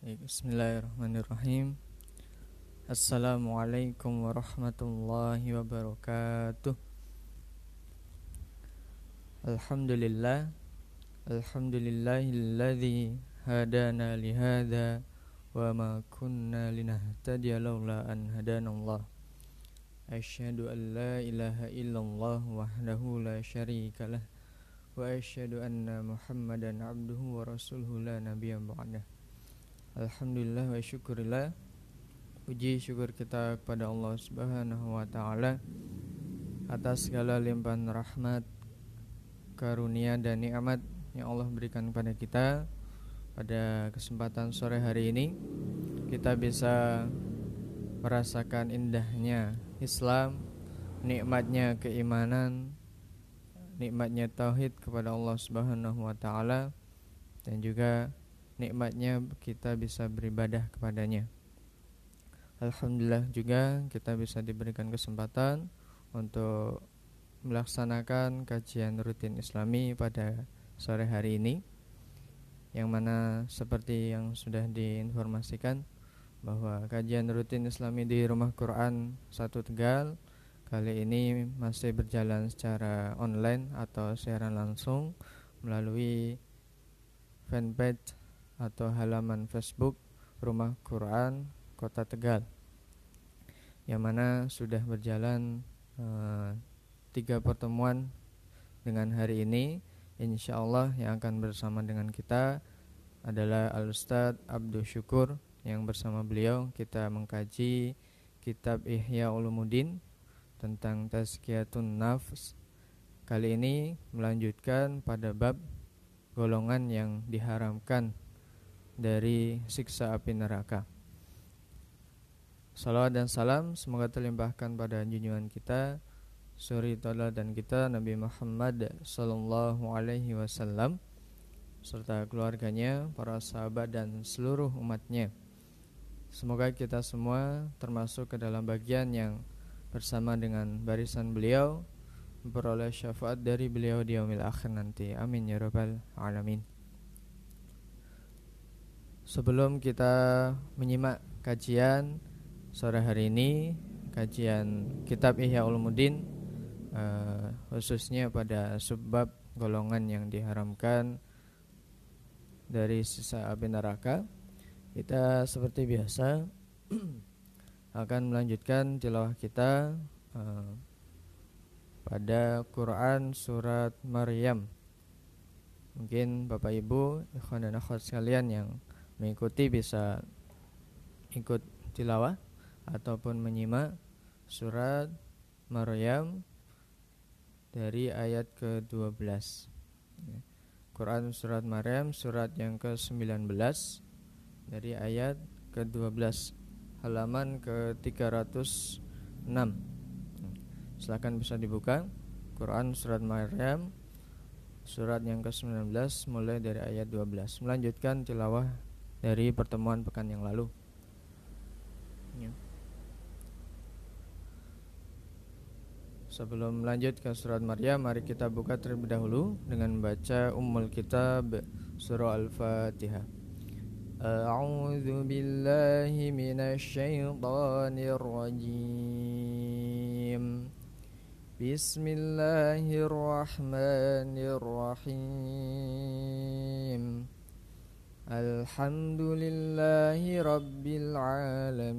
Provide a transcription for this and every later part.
Bismillahirrahmanirrahim. Assalamualaikum warahmatullahi wabarakatuh. Alhamdulillah. Alhamdulillahilladzi hadana lihada wa ma kunna linahtadiya laula an hadanallah. Asyhadu an la ilaha illallah wahdahu la syarikalah wa asyhadu anna Muhammadan abduhu wa rasuluhu la nabiyya ba'dah. Alhamdulillah wa syukurillah. Puji syukur kita kepada Allah Subhanahu wa taala atas segala limpahan rahmat, karunia dan nikmat yang Allah berikan kepada kita. Pada kesempatan sore hari ini kita bisa merasakan indahnya Islam, nikmatnya keimanan, nikmatnya tauhid kepada Allah Subhanahu wa taala, dan juga nikmatnya kita bisa beribadah kepadanya. Alhamdulillah juga kita bisa diberikan kesempatan untuk melaksanakan kajian rutin Islami pada sore hari ini, yang mana seperti yang sudah diinformasikan bahwa kajian rutin Islami di Rumah Quran 1 Tegal kali ini masih berjalan secara online atau siaran langsung melalui fanpage atau halaman Facebook Rumah Quran Kota Tegal, yang mana sudah berjalan 3 pertemuan dengan hari ini. InsyaAllah yang akan bersama dengan kita adalah Al-Ustadz Abdul Syukur, yang bersama beliau kita mengkaji kitab Ihya Ulumuddin tentang Tazkiyatun Nafs. Kali ini melanjutkan pada bab golongan yang diharamkan dari siksa api neraka. Salawat dan salam semoga terlimpahkan pada junjungan kita, suri tauladan kita, Nabi Muhammad sallallahu alaihi wasallam, serta keluarganya, para sahabat dan seluruh umatnya. Semoga kita semua termasuk ke dalam bagian yang bersama dengan barisan beliau memperoleh syafaat dari beliau di yaumil akhir nanti. Amin ya rabbal alamin. Sebelum kita menyimak kajian sore hari ini, kajian kitab Ihya Ulumuddin, khususnya pada subbab golongan yang diharamkan dari sisa api neraka, kita seperti biasa akan melanjutkan tilawah kita pada Quran surat Maryam. Mungkin Bapak Ibu, ikhwan dan akhwat sekalian yang mengikuti bisa ikut tilawah ataupun menyimak surat Maryam dari ayat ke-12. Quran surat Maryam surat yang ke-19 dari ayat ke-12, halaman ke-306. Silakan bisa dibuka Quran surat Maryam surat yang ke-19 mulai dari ayat 12. Melanjutkan tilawah dari pertemuan pekan yang lalu. Sebelum lanjut ke surat Maryam, mari kita buka terlebih dahulu dengan membaca Ummul Kitab surah Al-Fatihah. A'udzu billahi minasyaitonir rajim. Bismillahirrahmanirrahim. Alhamdulillahi rabbil alamin.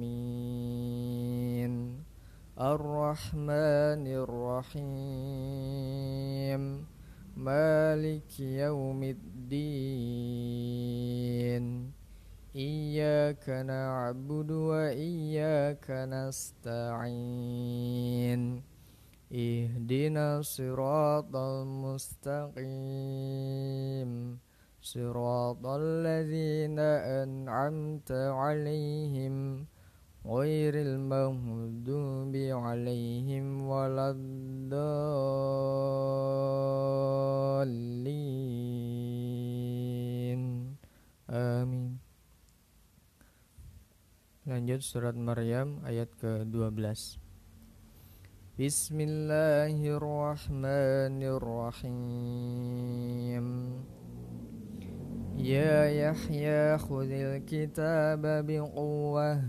Ar-Rahmanir Rahim. Maliki yaumiddin. Iyyaka na'budu wa iyyaka nasta'in. Ihdinas siratal mustaqim. Siratal ladzina an'amta 'alaihim ghairil maghdubi 'alaihim waladdallin. Amin. Lanjut surat Maryam ayat ke-12. Bismillahirrahmanirrahim. يا يحيى خذ الكتاب بقوة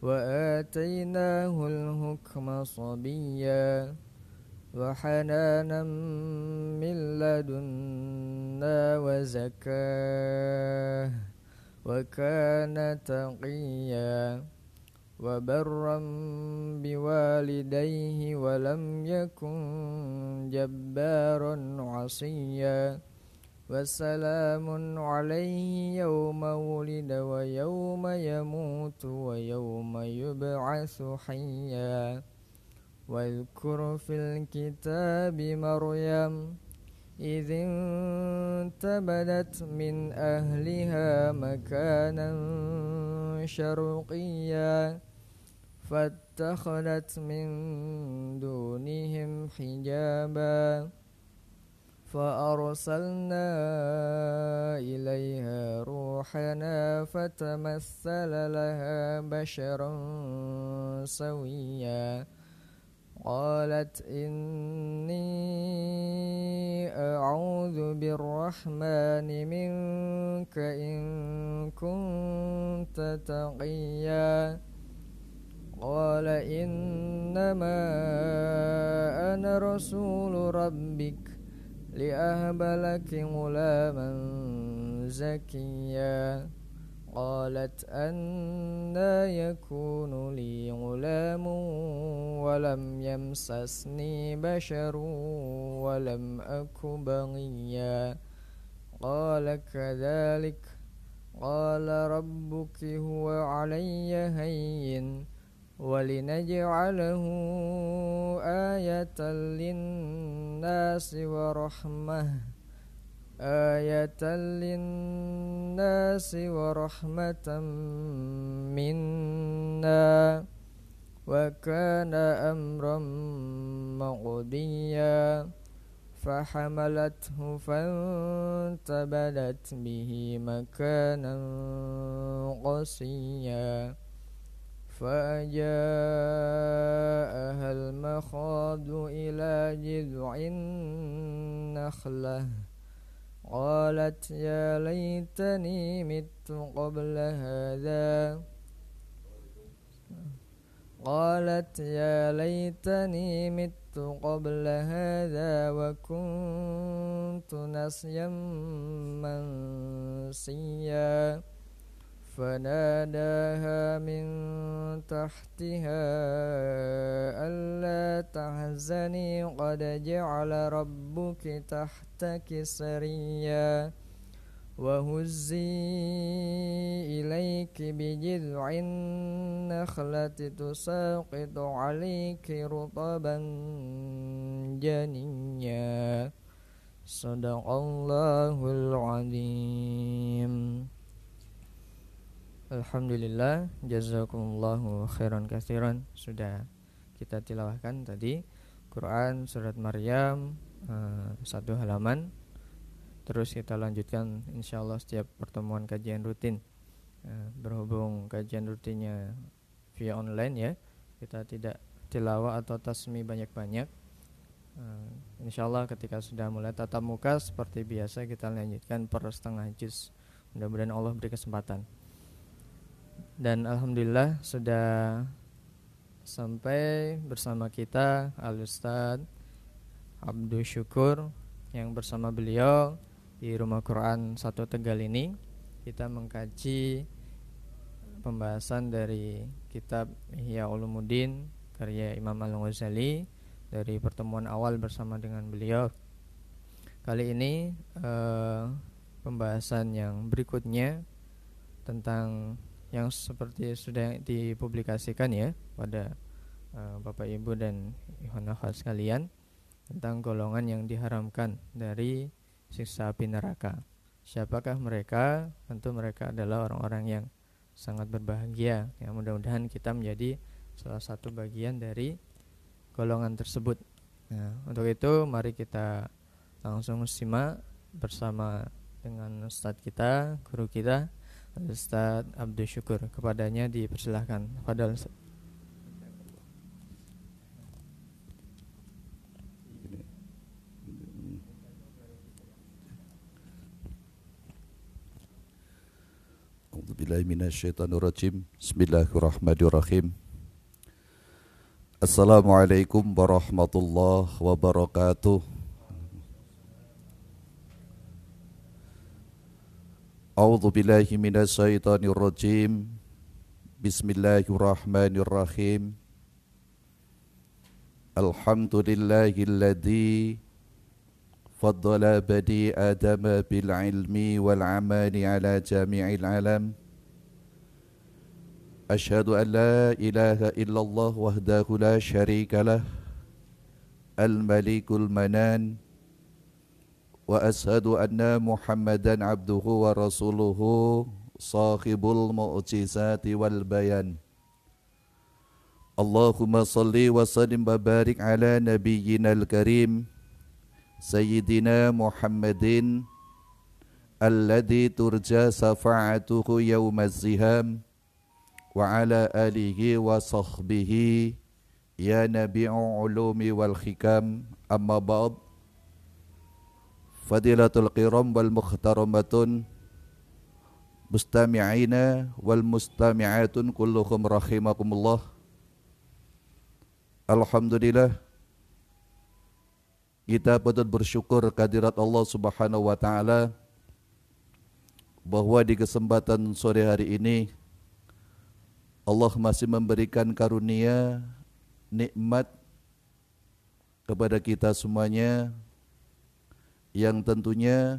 وآتيناه الحكم صبيا وحنانا من لدنا وزكاة وكان تقيا وبرا بوالديه ولم يكن جبارا عصيا وسلام عليه يوم ولد ويوم يموت ويوم يبعث حيا واذكر في الكتاب مريم إذ انتبذت من أهلها مكانا شرقيا فاتخذت من دونهم حجابا فأرسلنا إليها روحنا فتمثل لها بشرا سويا قالت إني أعوذ بالرحمن منك إن كنت تقيا قال إنما أنا رسول ربك لأهب لك غلاما زكيا قالت أنى يكون لي غلام ولم يمسسني بشر ولم أك بغيا قال كذلك قال ربك هو علي هين ولنجعله آية للناس ورحمة منا وكان أمرا مقضيا فحملته فانتبذت به مكانا قصيا فأجاءها المخاض إلى جذع النخلة قالت يا ليتني مت قبل هذا وكنت نسيا منسيا فناداها من تحتها ألا تحزني قد جعل ربك تحتك سريا وهزي إليك بجذع النخلة تساقط عليك رطبا جنيا صدق الله العظيم. Alhamdulillah, jazakumullahu khairan katsiran. Sudah kita tilawahkan tadi Quran surat Maryam 1 halaman. Terus kita lanjutkan insyaallah setiap pertemuan kajian rutin. Berhubung kajian rutinnya via online ya, kita tidak tilawah atau tasmi banyak-banyak. Insyaallah ketika sudah mulai tatap muka seperti biasa kita lanjutkan per setengah juz. Mudah-mudahan Allah beri kesempatan. Dan alhamdulillah sudah sampai bersama kita Al-Ustaz Abdul Syukur, yang bersama beliau di Rumah Quran 1 Tegal ini kita mengkaji pembahasan dari kitab Ihya Ulumuddin karya Imam Al-Ghazali dari pertemuan awal bersama dengan beliau. Kali ini pembahasan yang berikutnya tentang yang seperti sudah dipublikasikan ya pada Bapak Ibu dan Ikhwan akhwat sekalian, tentang golongan yang diharamkan dari siksa api neraka. Siapakah mereka? Tentu mereka adalah orang-orang yang sangat berbahagia. Ya, mudah-mudahan kita menjadi salah satu bagian dari golongan tersebut. Nah, untuk itu mari kita langsung simak bersama dengan Ustadz kita, guru kita Ustaz Abdul Syukur. Kepadanya dipersilahkan. Fadal Ustaz. A'udzubillahiminasyaitonirrajim. Bismillahirrahmanirrahim. Assalamualaikum warahmatullahi wabarakatuh. A'udzubillahi minasyaitonirrajim. Bismillahirrahmanirrahim. Alhamdulillahilladzi faddala bani Adama bil ilmi wal amali ala jami'il alam. Asyhadu an la ilaha illallah wahdahu la syarika lah, al-malikul manan, wa ashhadu anna Muhammadan abduhu wa rasuluhu sahibul mu'jizati wal bayan. Allahumma salli wa sallim wa barik ala nabiyyina al-karim Sayyidina Muhammadin alladhi turja safa'atuhu yawmaz ziham wa ala alihi wa sahbihi ya nabi'u ulumi wal hikam. Amma ba'd. Fadilatul qiram wal mukhtaramatun mustami'ina wal mustami'atun kulluhum rahimakumullah. Alhamdulillah, kita patut bersyukur kehadirat Allah Subhanahu wa taala bahwa di kesempatan sore hari ini Allah masih memberikan karunia nikmat kepada kita semuanya, yang tentunya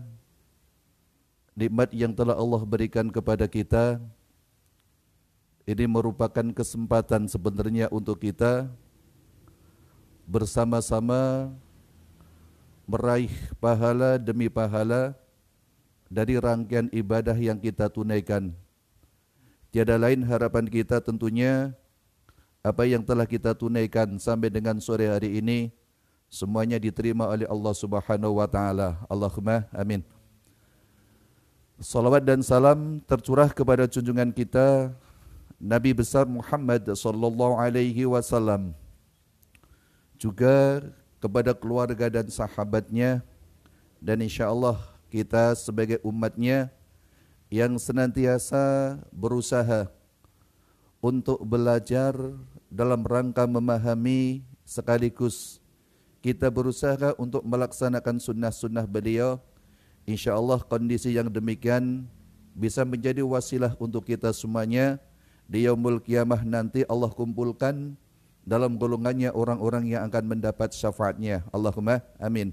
nikmat yang telah Allah berikan kepada kita ini merupakan kesempatan sebenarnya untuk kita bersama-sama meraih pahala demi pahala dari rangkaian ibadah yang kita tunaikan. Tiada lain harapan kita tentunya apa yang telah kita tunaikan sampai dengan sore hari ini semuanya diterima oleh Allah Subhanahu wa taala. Allahumma amin. Salawat dan salam tercurah kepada junjungan kita Nabi besar Muhammad sallallahu alaihi wasallam, juga kepada keluarga dan sahabatnya, dan insyaallah kita sebagai umatnya yang senantiasa berusaha untuk belajar dalam rangka memahami sekaligus kita berusaha untuk melaksanakan sunnah-sunnah beliau. InsyaAllah kondisi yang demikian bisa menjadi wasilah untuk kita semuanya di yaumul qiyamah nanti Allah kumpulkan dalam golongannya orang-orang yang akan mendapat syafaatnya. Allahumma amin.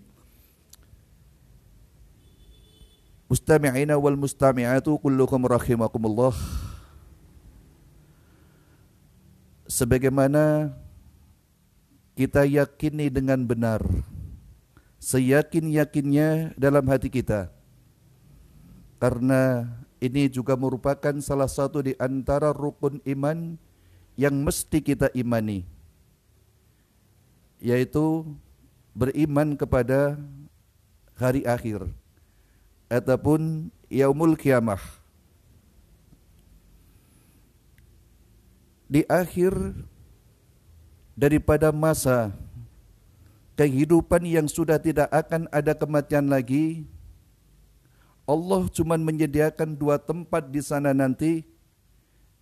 Mustami'ina wal mustami'atu kullukum rahimakumullah. Sebagaimana kita yakini dengan benar, seyakin-yakinnya dalam hati kita, karena ini juga merupakan salah satu di antara rukun iman yang mesti kita imani, yaitu beriman kepada hari akhir ataupun yaumul qiyamah. Di akhir daripada masa kehidupan yang sudah tidak akan ada kematian lagi, Allah cuma menyediakan dua tempat di sana nanti,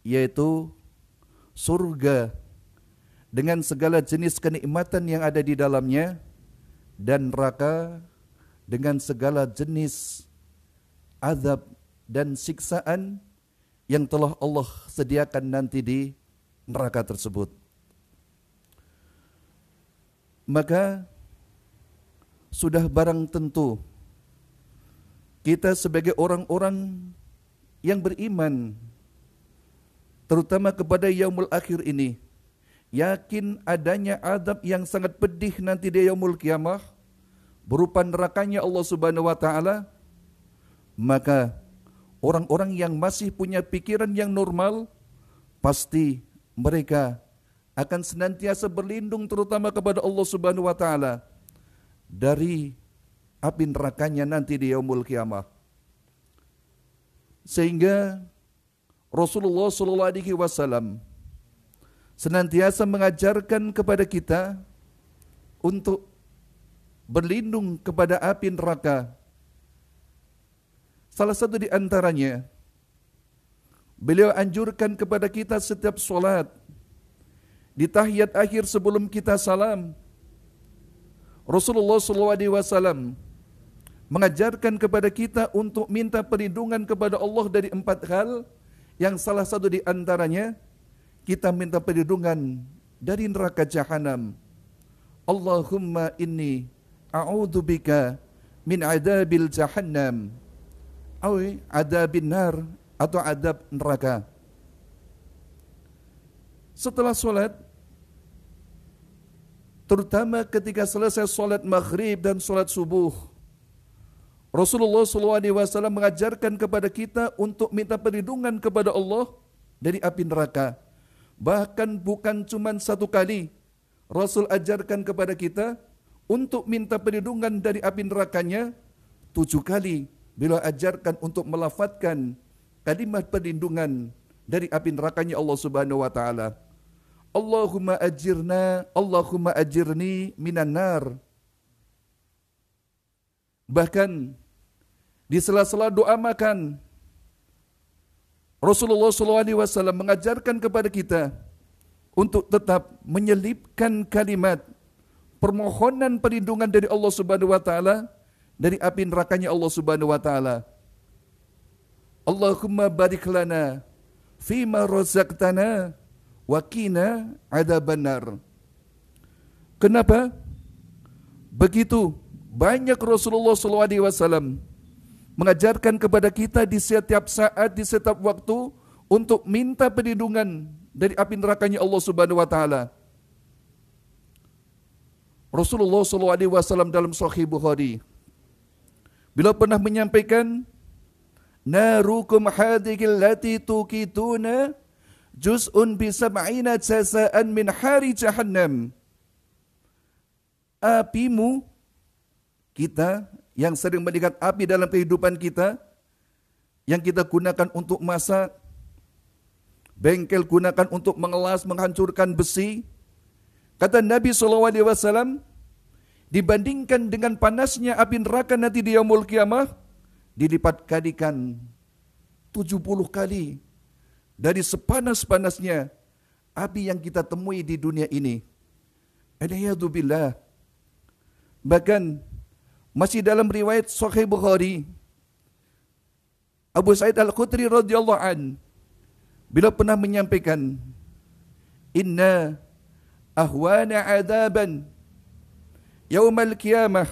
yaitu surga dengan segala jenis kenikmatan yang ada di dalamnya, dan neraka dengan segala jenis azab dan siksaan yang telah Allah sediakan nanti di neraka tersebut. Maka sudah barang tentu kita sebagai orang-orang yang beriman terutama kepada yaumul akhir ini, yakin adanya azab yang sangat pedih nanti di yaumul qiyamah berupa nerakanya Allah Subhanahu wa taala. Maka orang-orang yang masih punya pikiran yang normal, pasti mereka akan senantiasa berlindung terutama kepada Allah Subhanahu wa taala dari api nerakanya nanti di yaumul qiyamah. Sehingga Rasulullah sallallahu alaihi wasallam senantiasa mengajarkan kepada kita untuk berlindung kepada api neraka. Salah satu di antaranya Beliau anjurkan kepada kita setiap solat, di tahiyat akhir sebelum kita salam, Rasulullah SAW mengajarkan kepada kita untuk minta perlindungan kepada Allah dari 4 hal, yang salah satu di antaranya kita minta perlindungan dari neraka jahanam. Allahumma inni a'udzubika min adabil jahannam, atau adabin nar, atau adab neraka. Setelah solat, terutama ketika selesai solat maghrib dan solat subuh, Rasulullah SAW mengajarkan kepada kita untuk minta perlindungan kepada Allah dari api neraka. Bahkan bukan cuma 1 kali, Rasul ajarkan kepada kita untuk minta perlindungan dari api nerakanya 7 kali. Beliau ajarkan untuk melafadzkan kalimat perlindungan dari api nerakanya Allah Subhanahu wa taala. Allahumma ajirna, Allahumma ajirni minan nar. Bahkan di sela-sela doa makan, Rasulullah SAW mengajarkan kepada kita untuk tetap menyelipkan kalimat permohonan perlindungan dari Allah Subhanahu wa taala dari api nerakanya Allah Subhanahu wa taala. Allahumma barik lana fima razaqtana wa qina adzabannar. Kenapa? Begitu banyak Rasulullah SAW mengajarkan kepada kita di setiap saat, di setiap waktu untuk minta perlindungan dari api nerakanya Allah Subhanahu wa taala. Rasulullah SAW dalam Sahih Bukhari, beliau pernah menyampaikan, narukum hadhil lati tuqituna juz'un bi sab'ina jasa'an min hari jahannam. Apimu, kita yang sering melihat api dalam kehidupan kita, yang kita gunakan untuk masak, bengkel gunakan untuk mengelas, menghancurkan besi. Kata Nabi SAW, dibandingkan dengan panasnya api neraka nanti di yaumul qiyamah, dilipat kalikan 70 kali dari sepanas-panasnya api yang kita temui di dunia ini. Aliyadzubillah. Bahkan masih dalam riwayat Sahih Bukhari, Abu Sa'id Al-Khudri radhiyallahu an, beliau pernah menyampaikan, inna ahwana adaban yaumal qiyamah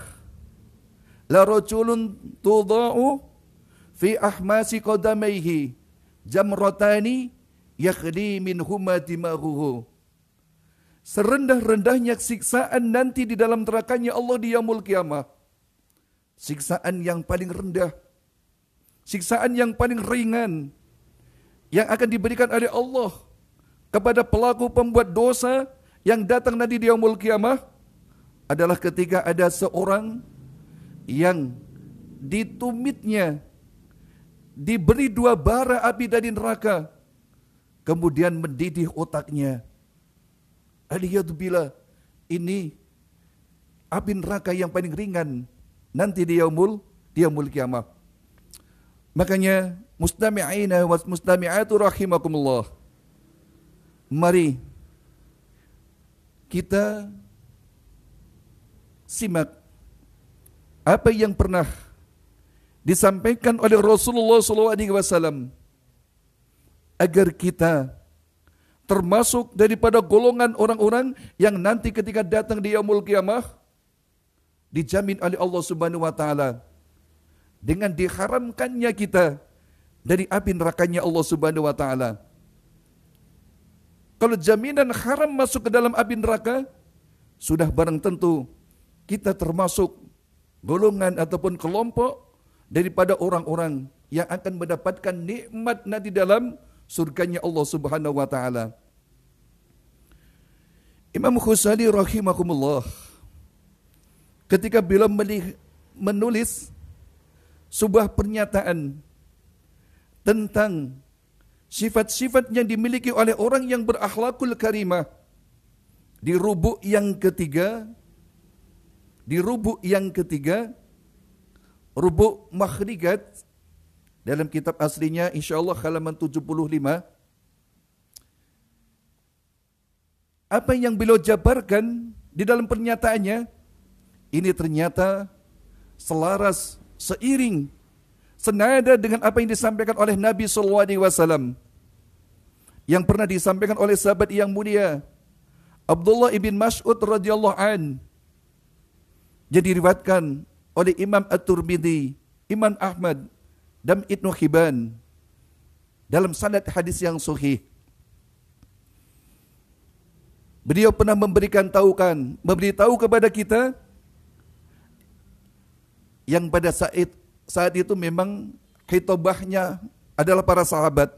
la rajulun tudha'u fi ahmasi qadamaihi jamratani yakhli minhuma dimaghuhu. Serendah-rendahnya siksaan nanti di dalam nerakanya Allah di yaumul qiyamah, siksaan yang paling rendah, siksaan yang paling ringan yang akan diberikan oleh Allah kepada pelaku pembuat dosa yang datang nanti di yaumul qiyamah adalah ketika ada seorang yang ditumitnya, diberi 2 bara api dari neraka, kemudian mendidih otaknya. Aliyadzubillah, ini api neraka yang paling ringan nanti di yaumul qiyamah. Makanya mustami'ina wa mustami'atu rahimakumullah, mari kita simak apa yang pernah disampaikan oleh Rasulullah SAW agar kita termasuk daripada golongan orang-orang yang nanti ketika datang di yaumul qiyamah dijamin oleh Allah Subhanahu wa taala dengan diharamkannya kita dari api nerakanya Allah Subhanahu wa taala. Kalau jaminan haram masuk ke dalam api neraka, sudah barang tentu kita termasuk golongan ataupun kelompok daripada orang-orang yang akan mendapatkan nikmat nanti dalam surganya Allah Subhanahu wa taala. Imam Ghazali rahimahumullah ketika beliau menulis sebuah pernyataan tentang sifat-sifat yang dimiliki oleh orang yang berakhlakul karimah di rubuk yang ketiga, rubuk makhrigat, dalam kitab aslinya insyaallah halaman 75. Apa yang beliau jabarkan di dalam pernyataannya ini ternyata selaras, seiring, senada dengan apa yang disampaikan oleh Nabi SAW yang pernah disampaikan oleh sahabat yang mulia Abdullah ibn Mas'ud radhiyallahu an, yang diriwayatkan oleh Imam At-Tirmidzi, Imam Ahmad dan Ibnu Hibban dalam sanad hadis yang sahih. Beliau pernah memberitahu kepada kita yang pada saat itu memang khitbahnya adalah para sahabat.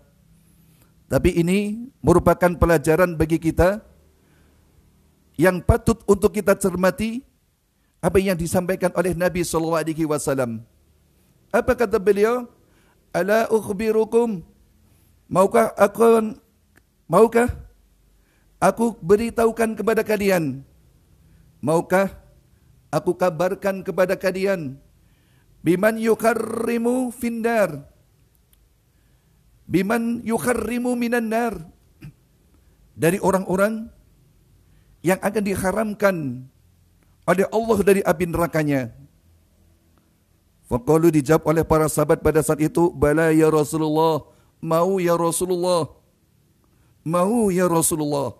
Tapi ini merupakan pelajaran bagi kita yang patut untuk kita cermati apa yang disampaikan oleh Nabi SAW. Apa kata beliau? Ala ukhbirukum, maukah aku beritahukan kepada kalian? Maukah aku kabarkan kepada kalian? Biman yukarrimu findar, biman yukarrimu minan nar, dari orang-orang yang akan diharamkan oleh Allah dari api nerakanya. Faqalu, dijawab oleh para sahabat pada saat itu, bala ya Rasulullah, mau ya Rasulullah, mau ya Rasulullah.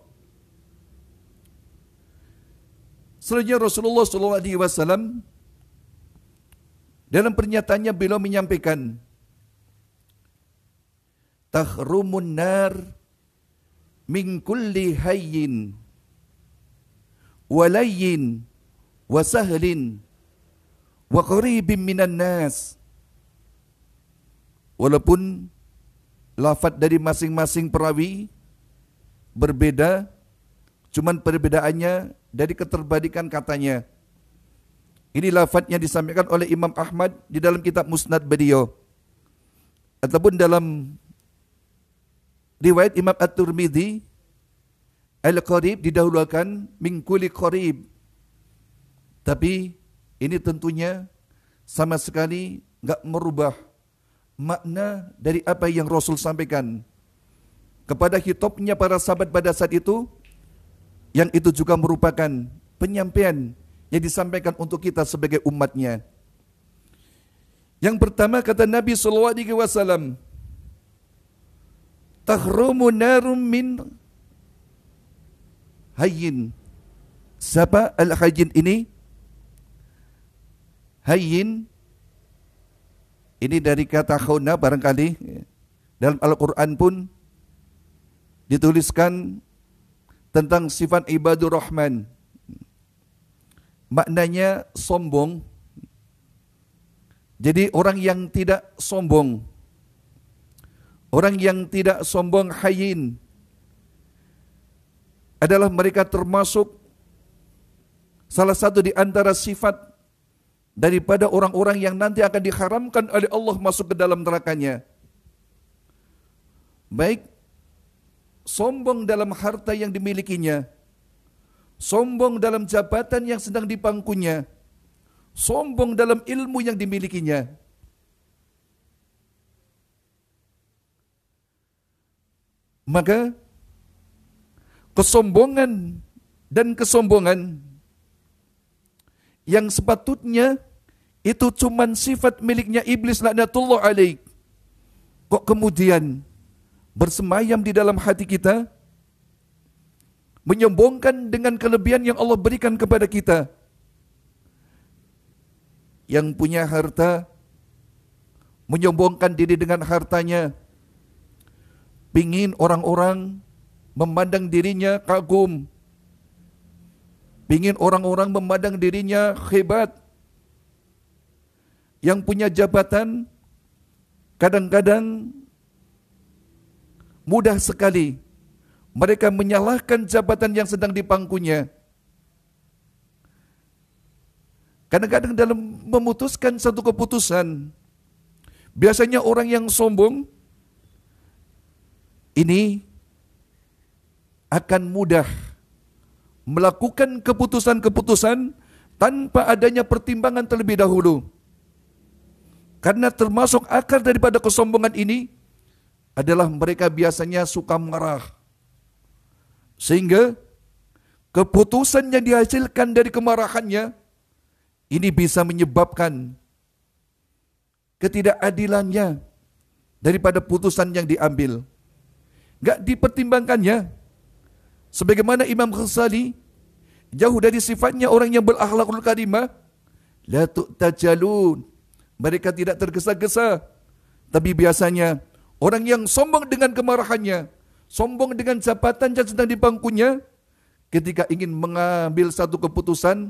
Selanjutnya Rasulullah SAW dalam pernyataannya beliau menyampaikan, tahrumun nar min kulli hayyin walayyin wasahlin wa qaribin minan nas. Walaupun lafaz dari masing-masing perawi berbeda, cuman perbedaannya dari keterbalikan katanya. Ini lafaznya disampaikan oleh Imam Ahmad di dalam kitab Musnad beliau, ataupun dalam riwayat Imam At-Tirmidzi, al-qarib didahulukan min kulli qarib. Tapi ini tentunya sama sekali enggak merubah makna dari apa yang Rasul sampaikan kepada khitabnya para sahabat pada saat itu, yang itu juga merupakan penyampaian yang disampaikan untuk kita sebagai umatnya. Yang pertama kata Nabi SAW, tahrumu narum min hayyin. Siapa al-hayyin ini? Hayyin ini dari kata khawna barangkali. Dalam Al-Quran pun dituliskan tentang sifat ibadur rahman. Maknanya sombong. Jadi orang yang tidak sombong, orang yang tidak sombong, hayyin, adalah mereka termasuk salah satu di antara sifat daripada orang-orang yang nanti akan diharamkan oleh Allah masuk ke dalam nerakanya. Baik sombong dalam harta yang dimilikinya, sombong dalam jabatan yang sedang dipangkunya, sombong dalam ilmu yang dimilikinya. Maka kesombongan dan kesombongan yang sepatutnya itu cuman sifat miliknya iblis laknatullah alaih, kok kemudian bersemayam di dalam hati kita, menyombongkan dengan kelebihan yang Allah berikan kepada kita. Yang punya harta menyombongkan diri dengan hartanya, pingin orang-orang memandang dirinya kagum, pingin orang-orang memandang dirinya hebat. Yang punya jabatan kadang-kadang mudah sekali mereka menyalahkan jabatan yang sedang dipangkunya. Kadang-kadang dalam memutuskan satu keputusan, biasanya orang yang sombong ini akan mudah melakukan keputusan-keputusan tanpa adanya pertimbangan terlebih dahulu. Karena termasuk akar daripada kesombongan ini adalah mereka biasanya suka marah. Sehingga keputusan yang dihasilkan dari kemarahannya ini bisa menyebabkan ketidakadilannya daripada putusan yang diambil. Gak dipertimbangkannya. Sebagaimana Imam Ghazali jauh dari sifatnya orang yang berakhlakul karimah, la tu'tajalun, mereka tidak tergesa-gesa. Tapi biasanya orang yang sombong dengan kemarahannya, sombong dengan jabatan yang sedang dipangkunya, ketika ingin mengambil satu keputusan,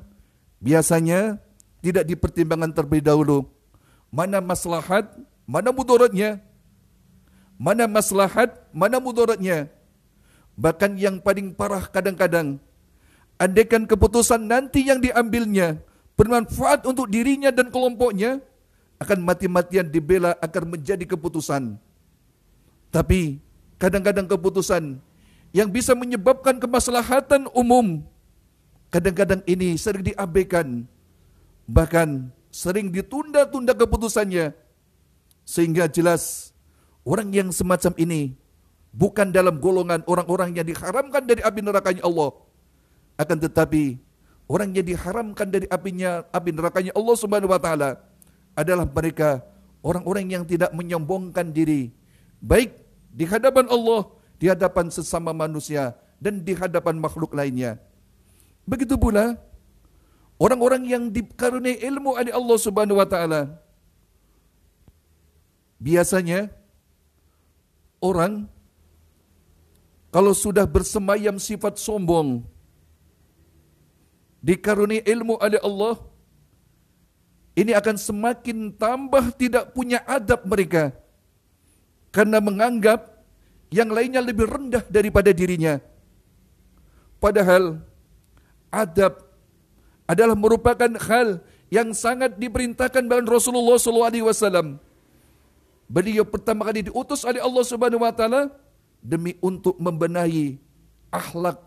biasanya tidak dipertimbangkan terlebih dahulu. Mana maslahat, mana mudaratnya. Mana maslahat, mana mudaratnya. Bahkan yang paling parah kadang-kadang, andaikan keputusan nanti yang diambilnya bermanfaat untuk dirinya dan kelompoknya, akan mati-matian dibela agar menjadi keputusan. Tapi kadang-kadang keputusan yang bisa menyebabkan kemaslahatan umum, kadang-kadang ini sering diabaikan, bahkan sering ditunda-tunda keputusannya, sehingga jelas orang yang semacam ini bukan dalam golongan orang-orang yang diharamkan dari api nerakanya Allah. Akan tetapi orang yang diharamkan dari api nerakanya Allah Subhanahu wa taala adalah mereka orang-orang yang tidak menyombongkan diri, baik di hadapan Allah, di hadapan sesama manusia, dan di hadapan makhluk lainnya. Begitu pula orang-orang yang dikaruniai ilmu oleh Allah Subhanahu wa taala. Biasanya orang kalau sudah bersemayam sifat sombong, dikaruniai ilmu oleh Allah, ini akan semakin tambah tidak punya adab mereka, karena menganggap yang lainnya lebih rendah daripada dirinya. Padahal adab adalah merupakan hal yang sangat diperintahkan oleh Rasulullah SAW. Beliau pertama kali diutus oleh Allah Subhanahu wa taala demi untuk membenahi akhlak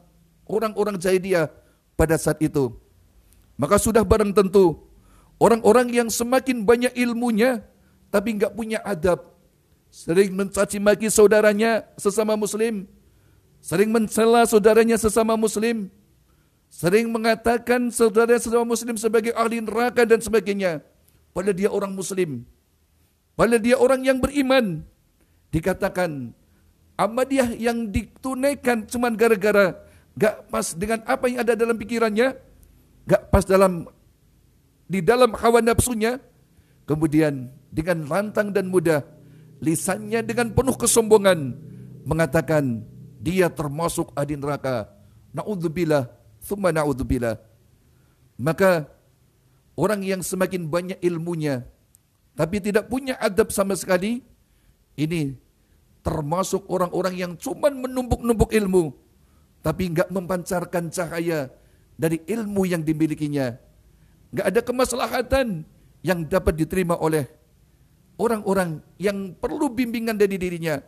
orang-orang jahiliyah pada saat itu. Maka sudah barang tentu orang-orang yang semakin banyak ilmunya tapi enggak punya adab, sering mencaci maki saudaranya sesama muslim, sering mencela saudaranya sesama muslim, sering mengatakan saudara sesama muslim sebagai ahli neraka dan sebagainya, padahal dia orang muslim, padahal dia orang yang beriman. Dikatakan amal dia yang ditunaikan cuman gara-gara gak pas dengan apa yang ada dalam pikirannya, gak pas di dalam hawa nafsunya, kemudian dengan lantang dan mudah lisannya dengan penuh kesombongan mengatakan dia termasuk ahli neraka. Na'udzubillah, tsumma na'udzubillah. Maka orang yang semakin banyak ilmunya tapi tidak punya adab sama sekali, ini termasuk orang-orang yang cuma menumpuk-numpuk ilmu tapi enggak mempancarkan cahaya dari ilmu yang dimilikinya. Enggak ada kemaslahatan yang dapat diterima oleh orang-orang yang perlu bimbingan dari dirinya.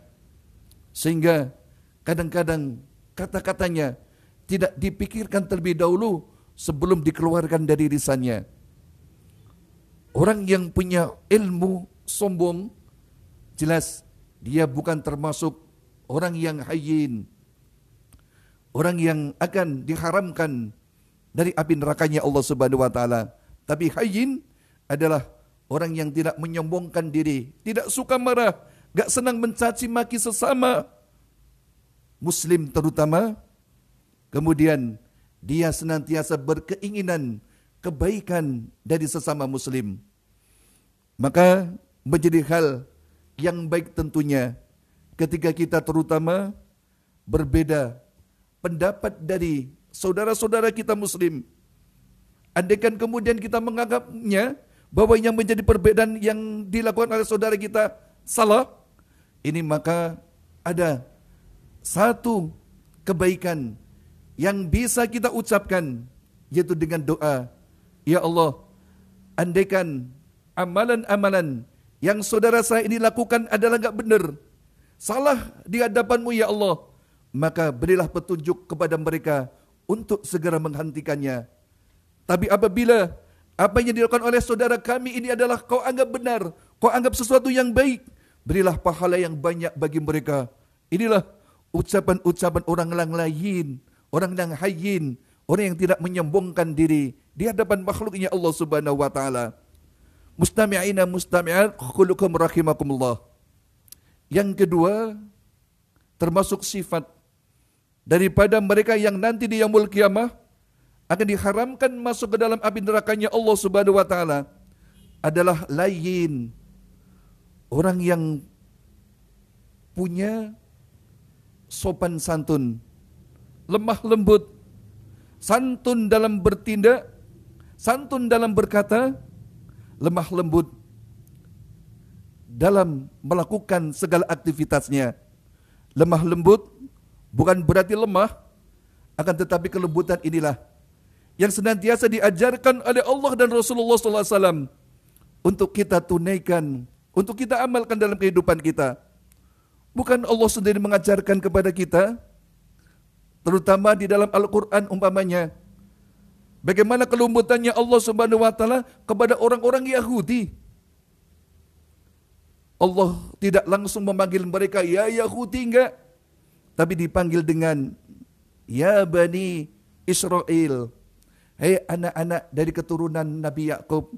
Sehingga kadang-kadang kata-katanya tidak dipikirkan terlebih dahulu sebelum dikeluarkan dari lisannya. Orang yang punya ilmu sombong, jelas dia bukan termasuk orang yang hayyin, orang yang akan diharamkan dari api nerakanya Allah Subhanahu wa taala. Tapi hayyin adalah orang yang tidak menyombongkan diri, tidak suka marah, gak senang mencaci maki sesama muslim terutama. Kemudian dia senantiasa berkeinginan kebaikan dari sesama muslim. Maka menjadi hal yang baik tentunya ketika kita terutama berbeda pendapat dari saudara-saudara kita muslim. Andaikan kemudian kita menganggapnya bahwa yang menjadi perbedaan yang dilakukan oleh saudara kita salah, ini maka ada satu kebaikan yang bisa kita ucapkan, yaitu dengan doa, ya Allah, andaikan amalan-amalan yang saudara saya ini lakukan adalah enggak benar, salah di hadapanmu ya Allah, maka berilah petunjuk kepada mereka untuk segera menghentikannya. Tapi apabila apa yang dilakukan oleh saudara kami ini adalah kau anggap benar, kau anggap sesuatu yang baik, berilah pahala yang banyak bagi mereka. Inilah ucapan-ucapan orang yang lain, orang yang hayyin, orang yang tidak menyombongkan diri di hadapan makhluknya Allah Subhanahu wa taala. Mustami'ina mustami'at khulukum rahimakumullah. Yang kedua, termasuk sifat daripada mereka yang nanti di yaumul qiyamah akan diharamkan masuk ke dalam api nerakanya Allah Subhanahu wa taala adalah layyin. Orang yang punya sopan santun, lemah lembut, santun dalam bertindak, santun dalam berkata, lemah lembut dalam melakukan segala aktivitasnya. Lemah lembut bukan berarti lemah, akan tetapi kelembutan inilah yang senantiasa diajarkan oleh Allah dan Rasulullah SAW untuk kita tunaikan, untuk kita amalkan dalam kehidupan kita. Bukan Allah sendiri mengajarkan kepada kita, terutama di dalam Al-Quran umpamanya, bagaimana kelembutannya Allah Subhanahu wa taala kepada orang-orang Yahudi. Allah tidak langsung memanggil mereka ya Yahudi, enggak, tapi dipanggil dengan ya Bani Israel. Hei anak-anak dari keturunan Nabi Yakub.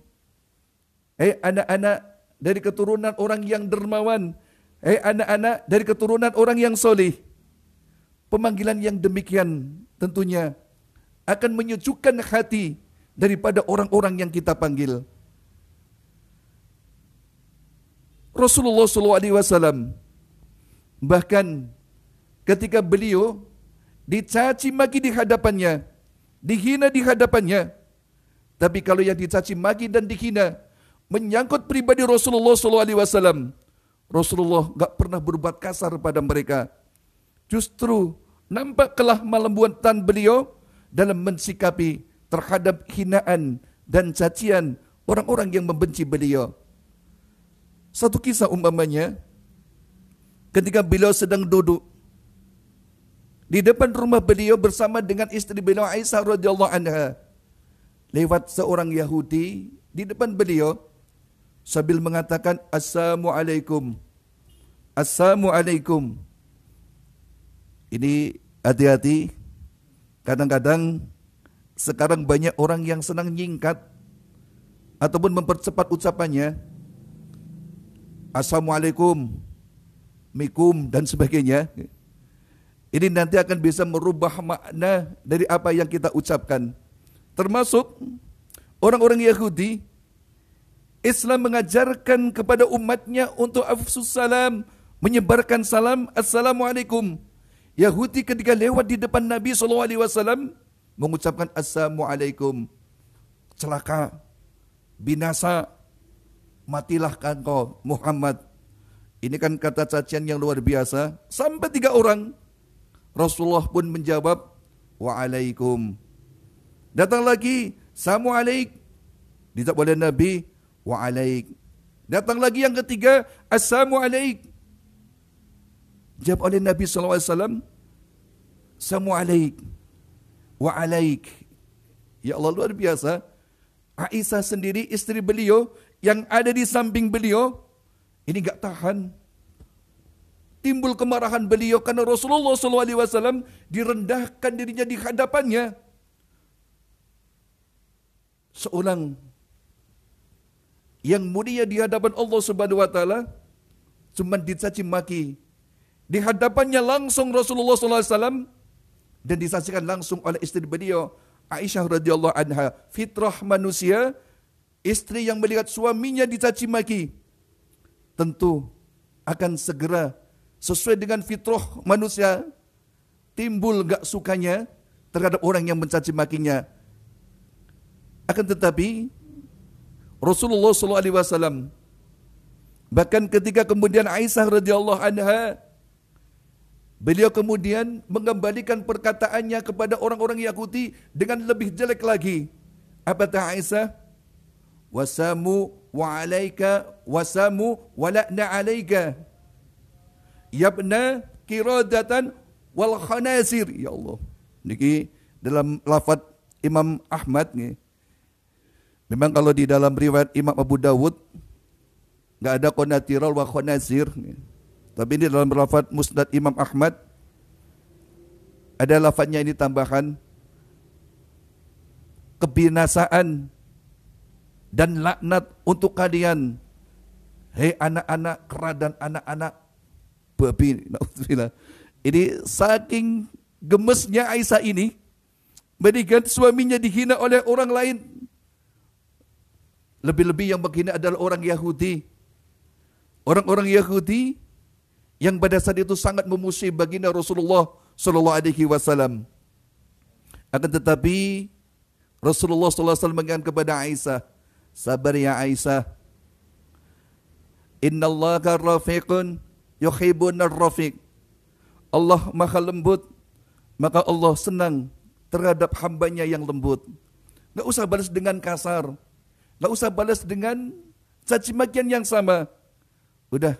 Hei anak-anak dari keturunan orang yang dermawan. Hei anak-anak dari keturunan orang yang soleh. Pemanggilan yang demikian tentunya akan menyejukkan hati daripada orang-orang yang kita panggil. Rasulullah SAW bahkan ketika beliau dicaci maki di hadapannya, dihina di hadapannya, tapi kalau yang dicaci maki dan dihina menyangkut pribadi Rasulullah SAW, Rasulullah gak pernah berbuat kasar pada mereka. Justru nampak kelembutan beliau dalam mensikapi terhadap hinaan dan cacian orang-orang yang membenci beliau. Satu kisah umpamanya, ketika beliau sedang duduk di depan rumah beliau bersama dengan istri beliau Aisyah radhiyallahu anha, lewat seorang Yahudi di depan beliau sambil mengatakan Assalamualaikum. Assalamualaikum. Ini hati-hati, kadang-kadang sekarang banyak orang yang senang nyingkat ataupun mempercepat ucapannya. Assalamualaikum, mikum dan sebagainya. Ini nanti akan bisa merubah makna dari apa yang kita ucapkan. Termasuk orang-orang Yahudi, Islam mengajarkan kepada umatnya untuk afsus salam, menyebarkan salam, Assalamualaikum. Yahudi ketika lewat di depan Nabi SAW mengucapkan Assalamualaikum, celaka, binasa, matilah engkau Muhammad. Ini kan kata cacian yang luar biasa. Sampai 3 orang. Rasulullah pun menjawab Waalaikum. Datang lagi Assalamualaikum. Dijawab oleh Nabi Waalaikum. Datang lagi yang ketiga Assalamualaikum. Jawab oleh Nabi SAW Assalamualaikum Waalaikum. Ya Allah, luar biasa. Aisyah sendiri istri beliau yang ada di samping beliau ini gak tahan, timbul kemarahan beliau karena Rasulullah SAW direndahkan dirinya di hadapannya. Seorang yang mulia di hadapan Allah Subhanahu wa taala cuma dicaci maki di hadapannya langsung Rasulullah SAW dan disaksikan langsung oleh istri beliau Aisyah radhiyallahu anha. Fitrah manusia, istri yang melihat suaminya dicaci maki tentu akan segera sesuai dengan fitrah manusia timbul gak sukanya terhadap orang yang mencaci makinya. Akan tetapi Rasulullah SAW bahkan ketika kemudian Aisyah radhiyallahu anha, beliau kemudian mengembalikan perkataannya kepada orang-orang Yahudi dengan lebih jelek lagi. Apa kata Aisyah? Wasamu wa alaika wasamu wala'na alaika yabna kiradatan wal khanasir. Ya Allah, niki dalam lafaz Imam Ahmad nih. Memang kalau di dalam riwayat Imam Abu Dawud Nggak ada qanatirul wa qanazir. Tapi ini dalam lafaz Musnad Imam Ahmad ada lafaznya ini tambahan kebinasaan dan laknat untuk kalian, hei anak-anak kera dan anak-anak babi. Na'udzubillah. Ini saking gemesnya Aisyah ini, melihat suaminya dihina oleh orang lain. Lebih-lebih yang menghina adalah orang Yahudi. Orang-orang Yahudi yang pada saat itu sangat memusuhi baginda Rasulullah sallallahu alaihi wasallam. Akan tetapi Rasulullah sallallahu alaihi wasallam mengatakan kepada Aisyah, sabar ya Aisyah. Innallaha rafiqun yuhibbuna rafiq. Allah maha lembut, maka Allah senang terhadap hambanya yang lembut. Gak usah balas dengan kasar, gak usah balas dengan caci makian yang sama. Udah,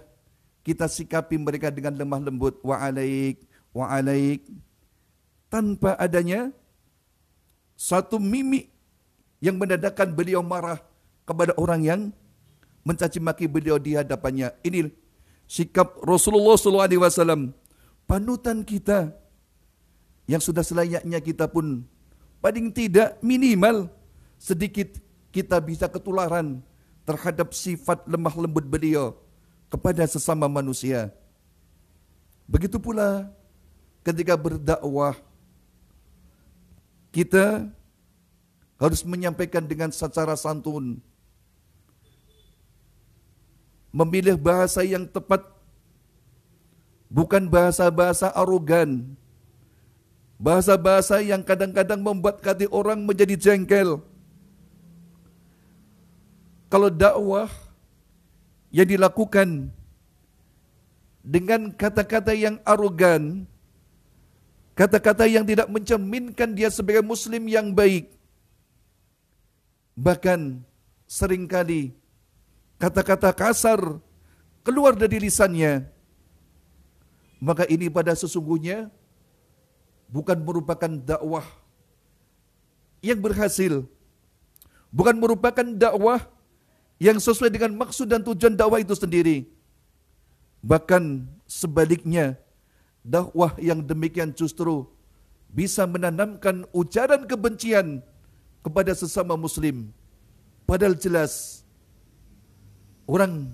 kita sikapi mereka dengan lemah lembut. Wa'alaik, wa'alaik. Tanpa adanya satu mimik yang menandakan beliau marah kepada orang yang mencaci maki beliau di hadapannya. Ini sikap Rasulullah SAW, panutan kita yang sudah selayaknya kita pun paling tidak minimal sedikit kita bisa ketularan terhadap sifat lemah lembut beliau kepada sesama manusia. Begitu pula ketika berdakwah, kita harus menyampaikan dengan secara santun, memilih bahasa yang tepat, bukan bahasa-bahasa arogan, bahasa-bahasa yang kadang-kadang membuat hati orang menjadi jengkel. Kalau dakwah yang dilakukan dengan kata-kata yang arogan, kata-kata yang tidak mencerminkan dia sebagai muslim yang baik, bahkan seringkali kata-kata kasar keluar dari lisannya, maka ini pada sesungguhnya bukan merupakan dakwah yang berhasil, bukan merupakan dakwah yang sesuai dengan maksud dan tujuan dakwah itu sendiri. Bahkan sebaliknya, dakwah yang demikian justru bisa menanamkan ujaran kebencian kepada sesama muslim. Padahal jelas orang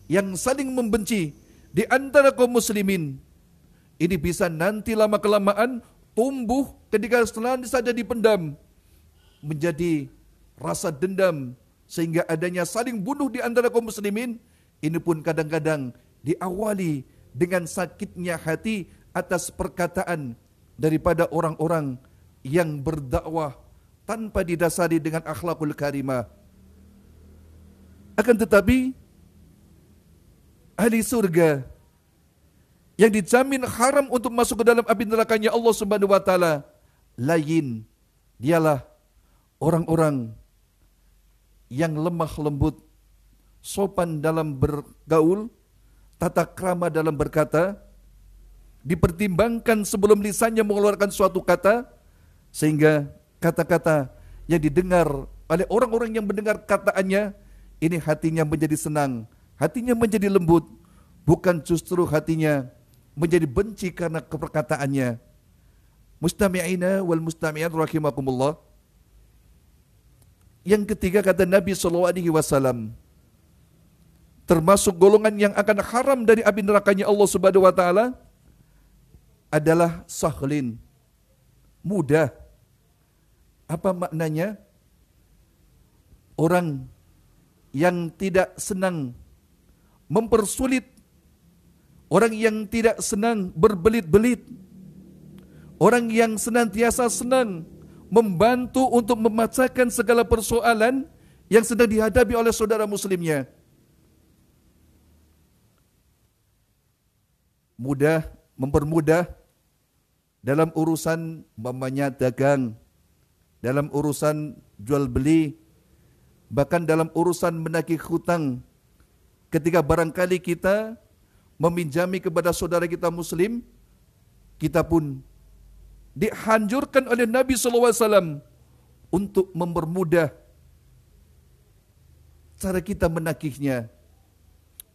yang saling membenci di antara kaum muslimin ini bisa nanti lama-kelamaan tumbuh ketika setelah saja dipendam menjadi rasa dendam, sehingga adanya saling bunuh di antara kaum muslimin. Ini pun kadang-kadang diawali dengan sakitnya hati atas perkataan daripada orang-orang yang berdakwah tanpa didasari dengan akhlakul karimah. Akan tetapi ahli surga yang dijamin haram untuk masuk ke dalam api nerakanya Allah Subhanahu wa taala lain, dialah orang-orang yang lemah lembut, sopan dalam bergaul, tata krama dalam berkata, dipertimbangkan sebelum lisannya mengeluarkan suatu kata, sehingga kata-kata yang didengar oleh orang-orang yang mendengar kataannya, ini hatinya menjadi senang, hatinya menjadi lembut, bukan justru hatinya menjadi benci karena perkataannya. Mustami'ina wal mustami'at rahimakumullah. Yang ketiga kata Nabi SAW, termasuk golongan yang akan haram dari api nerakanya Allah Subhanahu wa taala adalah sahlin, mudah. Apa maknanya? Orang yang tidak senang mempersulit, orang yang tidak senang berbelit-belit, orang yang senantiasa senang membantu untuk memecahkan segala persoalan yang sedang dihadapi oleh saudara muslimnya. Mudah, mempermudah dalam urusan mamanya dagang, dalam urusan jual beli, bahkan dalam urusan menagih hutang. Ketika barangkali kita meminjami kepada saudara kita muslim, kita pun dianjurkan oleh Nabi SAW untuk mempermudah cara kita menagihnya.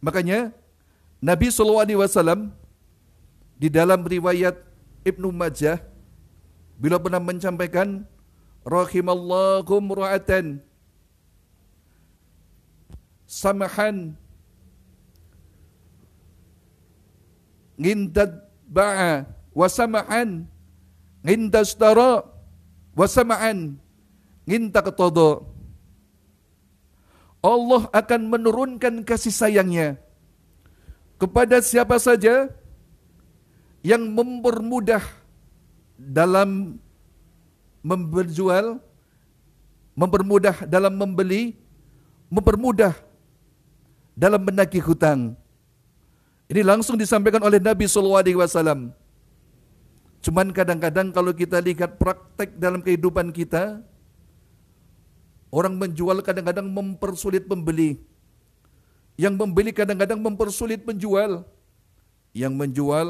Makanya Nabi SAW di dalam riwayat Ibnu Majah bila pernah menyampaikan rahimallahu mura'atan samahan ngindad ba'a wa samahan ngindastara wa samahan ngintaqtada. Allah akan menurunkan kasih sayangnya kepada siapa saja yang mempermudah dalam menjual, mempermudah dalam membeli, mempermudah dalam menagih hutang. Ini langsung disampaikan oleh Nabi SAW. Cuman kadang-kadang kalau kita lihat praktek dalam kehidupan kita, orang menjual kadang-kadang mempersulit pembeli. Yang membeli kadang-kadang mempersulit penjual. Yang menjual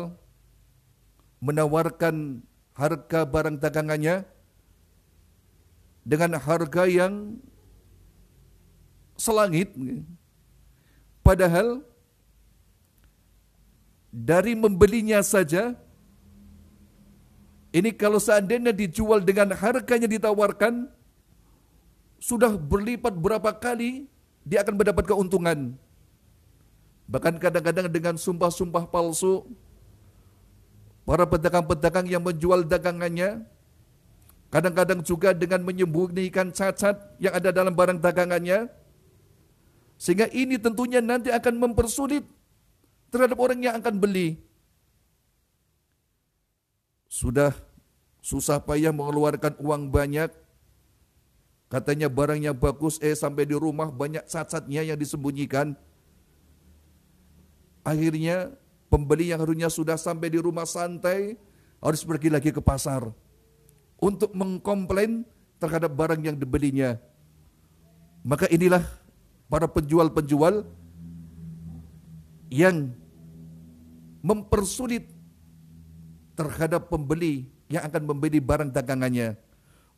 menawarkan harga barang dagangannya dengan harga yang selangit. Padahal dari membelinya saja, ini kalau seandainya dijual dengan harganya ditawarkan, sudah berlipat berapa kali dia akan mendapat keuntungan. Bahkan kadang-kadang dengan sumpah-sumpah palsu, para pedagang-pedagang yang menjual dagangannya, kadang-kadang juga dengan menyembunyikan cacat yang ada dalam barang dagangannya, sehingga ini tentunya nanti akan mempersulit terhadap orang yang akan beli. Sudah susah payah mengeluarkan uang banyak, katanya barangnya bagus, sampai di rumah banyak cacatnya yang disembunyikan. Akhirnya pembeli yang harusnya sudah sampai di rumah santai harus pergi lagi ke pasar untuk mengkomplain terhadap barang yang dibelinya. Maka inilah para penjual-penjual yang mempersulit terhadap pembeli yang akan membeli barang dagangannya.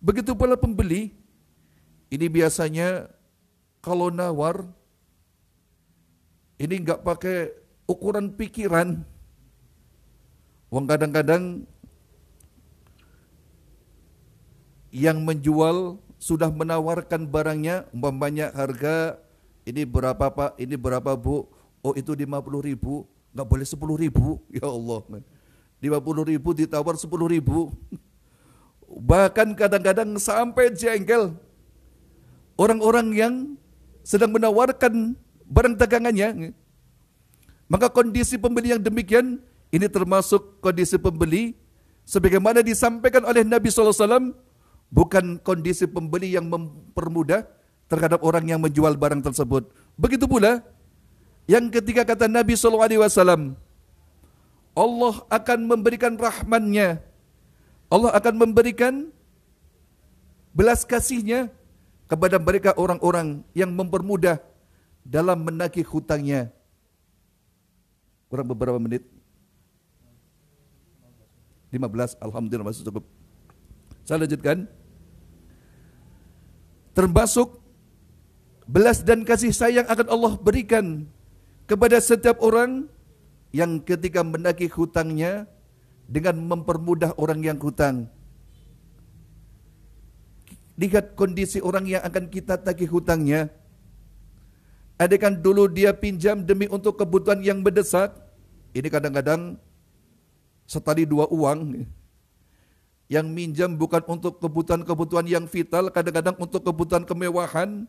Begitu pula pembeli, ini biasanya kalau nawar, ini enggak pakai ukuran pikiran. Wong kadang-kadang yang menjual sudah menawarkan barangnya, umpamanya harga ini berapa Pak, ini berapa Bu, oh itu 50.000, enggak boleh 10.000, ya Allah. 50.000 ditawar 10.000. Bahkan kadang-kadang sampai jengkel orang-orang yang sedang menawarkan barang dagangannya. Maka kondisi pembeli yang demikian, ini termasuk kondisi pembeli sebagaimana disampaikan oleh Nabi SAW, bukan kondisi pembeli yang mempermudah terhadap orang yang menjual barang tersebut. Begitu pula yang ketiga kata Nabi SAW, Allah akan memberikan rahman-Nya, Allah akan memberikan belas kasih-Nya kepada mereka orang-orang yang mempermudah dalam menagih hutangnya. Kurang beberapa menit. 15, alhamdulillah masih cukup. Saya lanjutkan. Termasuk belas dan kasih sayang akan Allah berikan kepada setiap orang yang ketika menagih hutangnya dengan mempermudah orang yang hutang. Lihat kondisi orang yang akan kita tagih hutangnya. Ada kan dulu dia pinjam demi untuk kebutuhan yang mendesak. Ini kadang-kadang setali dua uang. Yang minjam bukan untuk kebutuhan-kebutuhan yang vital, kadang-kadang untuk kebutuhan kemewahan.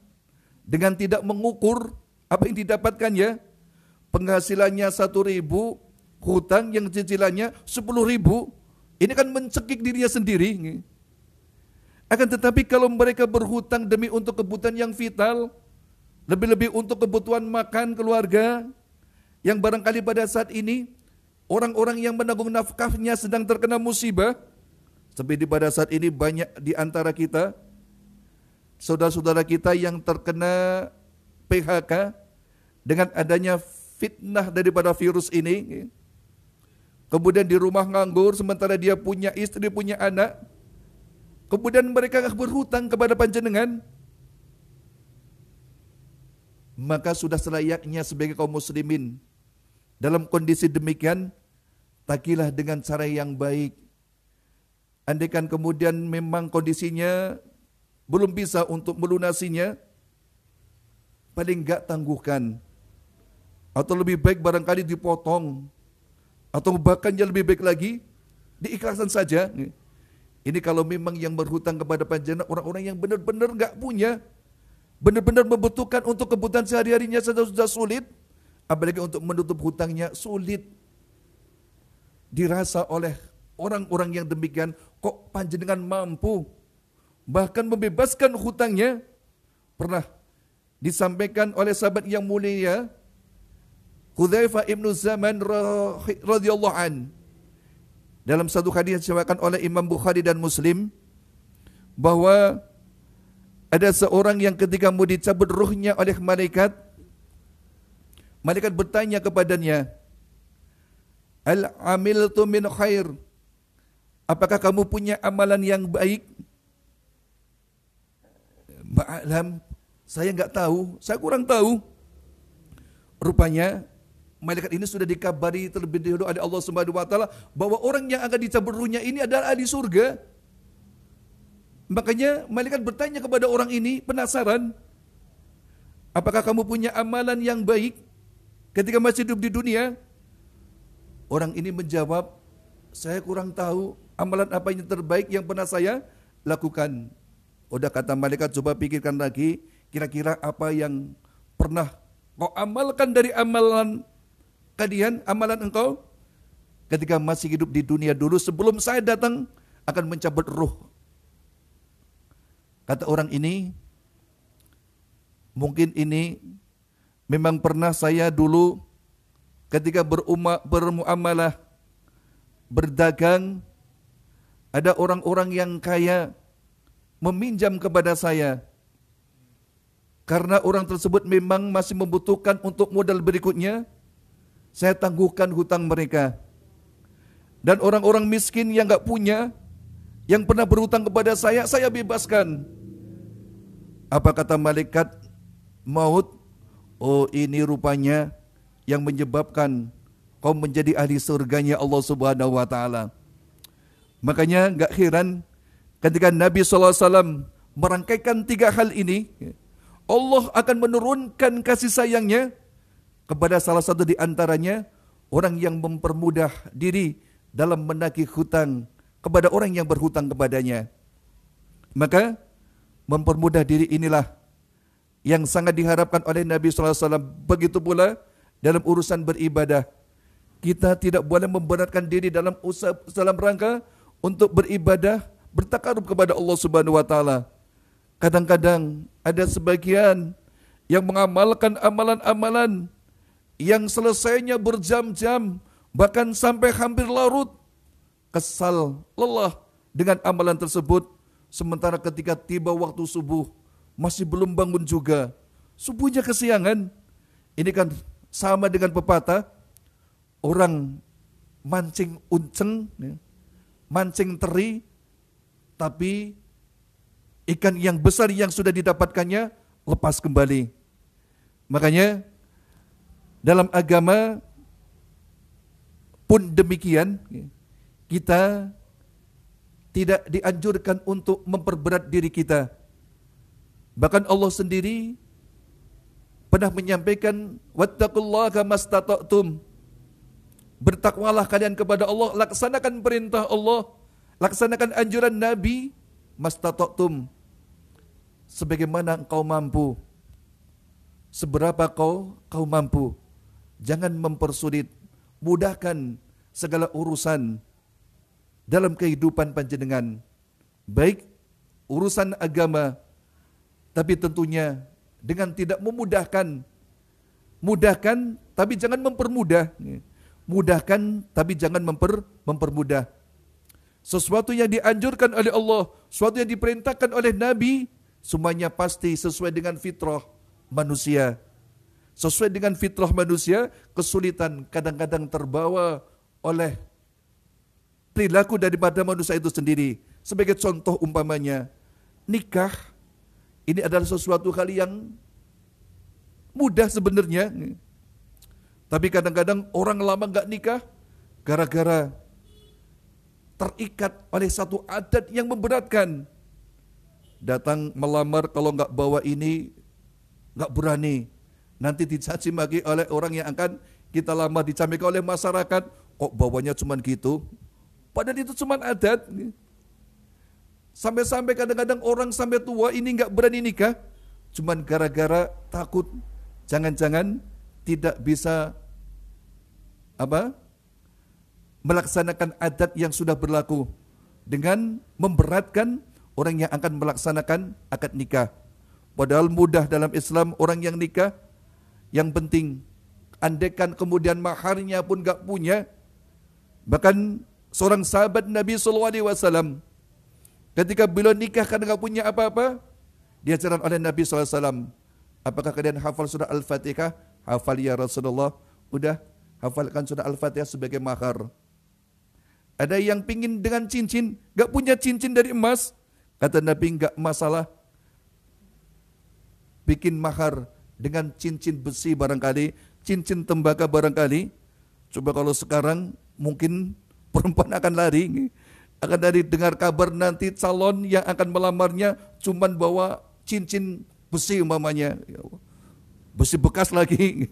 Dengan tidak mengukur apa yang didapatkannya. Penghasilannya 1.000, hutang yang cicilannya 10.000. Ini kan mencekik dirinya sendiri. Akan tetapi kalau mereka berhutang demi untuk kebutuhan yang vital, lebih-lebih untuk kebutuhan makan keluarga, yang barangkali pada saat ini orang-orang yang menanggung nafkahnya sedang terkena musibah, seperti pada saat ini banyak di antara kita, saudara-saudara kita yang terkena PHK dengan adanya fitnah daripada virus ini, kemudian di rumah nganggur sementara dia punya istri, punya anak, kemudian mereka berhutang kepada panjenengan. Maka sudah selayaknya sebagai kaum muslimin dalam kondisi demikian, takilah dengan cara yang baik. Andaikan kemudian memang kondisinya belum bisa untuk melunasinya, paling enggak tangguhkan. Atau lebih baik barangkali dipotong. Atau bahkan yang lebih baik lagi, diikhlaskan saja. Ini kalau memang yang berhutang kepada panjenengan orang-orang yang benar-benar enggak punya, benar-benar membutuhkan untuk kebutuhan sehari-harinya saja sudah sulit, apalagi untuk menutup hutangnya sulit. Dirasa oleh orang-orang yang demikian, kok panjenengan mampu bahkan membebaskan hutangnya. Pernah disampaikan oleh sahabat yang mulia Hudzaifah ibnu Zaman radhiyallahu an, dalam satu hadis diriwayatkan oleh Imam Bukhari dan Muslim, bahwa ada seorang yang ketika mau dicabut ruhnya oleh malaikat, malaikat bertanya kepadanya, "Al amiltu min khair?" Apakah kamu punya amalan yang baik? Ma'alam, saya enggak tahu, saya kurang tahu. Rupanya malaikat ini sudah dikabari terlebih dahulu oleh Allah Subhanahu wa taala bahwa orang yang akan dicabut ruhnya ini adalah ahli surga. Makanya malaikat bertanya kepada orang ini, penasaran, apakah kamu punya amalan yang baik ketika masih hidup di dunia? Orang ini menjawab, saya kurang tahu amalan apa yang terbaik yang pernah saya lakukan. Udah kata malaikat, coba pikirkan lagi, kira-kira apa yang pernah kau amalkan dari amalan kalian, amalan engkau ketika masih hidup di dunia dulu sebelum saya datang akan mencabut ruh. Kata orang ini, mungkin ini memang pernah saya dulu ketika bermuamalah, berdagang, ada orang-orang yang kaya meminjam kepada saya. Karena orang tersebut memang masih membutuhkan untuk modal berikutnya, saya tangguhkan hutang mereka. Dan orang-orang miskin yang enggak punya, yang pernah berhutang kepada saya bebaskan. Apa kata malaikat maut? Oh, ini rupanya yang menyebabkan kau menjadi ahli surganya Allah Subhanahu wa taala. Makanya enggak heran ketika Nabi SAW merangkaikan 3 hal ini, Allah akan menurunkan kasih sayangnya kepada salah satu di antaranya orang yang mempermudah diri dalam menagih hutang kepada orang yang berhutang kepadanya. Maka mempermudah diri inilah yang sangat diharapkan oleh Nabi SAW. Begitu pula dalam urusan beribadah, kita tidak boleh memberatkan diri dalam rangka untuk beribadah, bertakarub kepada Allah Subhanahu wa taala. Kadang-kadang ada sebagian yang mengamalkan amalan-amalan yang selesainya berjam-jam, bahkan sampai hampir larut, kesal, lelah dengan amalan tersebut, sementara ketika tiba waktu subuh masih belum bangun juga, subuhnya kesiangan. Ini kan sama dengan pepatah, orang mancing unceng, mancing teri, tapi ikan yang besar yang sudah didapatkannya lepas kembali. Makanya dalam agama pun demikian, kita tidak dianjurkan untuk memperberat diri kita. Bahkan Allah sendiri pernah menyampaikan, wattaqullaha mastata'tum. Bertakwalah kalian kepada Allah, laksanakan perintah Allah, laksanakan anjuran Nabi, mastata'tum, sebagaimana engkau mampu, seberapa kau mampu. Jangan mempersulit, mudahkan segala urusan dalam kehidupan panjenengan, baik urusan agama, tapi tentunya dengan tidak memudahkan. Mudahkan tapi jangan mempermudah. Mudahkan tapi jangan mempermudah. Sesuatu yang dianjurkan oleh Allah, sesuatu yang diperintahkan oleh Nabi, semuanya pasti sesuai dengan fitrah manusia. Sesuai dengan fitrah manusia, kesulitan kadang-kadang terbawa oleh perilaku daripada manusia itu sendiri. Sebagai contoh umpamanya, nikah ini adalah sesuatu hal yang mudah sebenarnya. Tapi kadang-kadang orang lama nggak nikah gara-gara terikat oleh satu adat yang memberatkan. Datang melamar kalau nggak bawa ini nggak berani. Nanti dicaci maki oleh orang yang akan kita lamar, dicamiki oleh masyarakat. Kok bawanya cuman gitu? Padahal itu cuman adat. Sampai-sampai kadang-kadang orang sampai tua ini nggak berani nikah, cuman gara-gara takut jangan-jangan tidak bisa melaksanakan adat yang sudah berlaku, dengan memberatkan orang yang akan melaksanakan akad nikah. Padahal mudah dalam Islam orang yang nikah. Yang penting, andaikan kemudian maharnya pun gak punya. Bahkan seorang sahabat Nabi SAW, ketika beliau nikah karena gak punya apa-apa, diajarkan oleh Nabi SAW, apakah kalian hafal surah Al-Fatihah? Hafal ya Rasulullah. Udah, hafalkan surah Al-Fatihah sebagai mahar. Ada yang pingin dengan cincin, gak punya cincin dari emas. Kata Nabi, gak masalah, bikin mahar dengan cincin besi barangkali, cincin tembaga barangkali. Coba kalau sekarang mungkin perempuan akan lari dengar kabar nanti calon yang akan melamarnya cuman bawa cincin besi umpamanya, besi bekas lagi.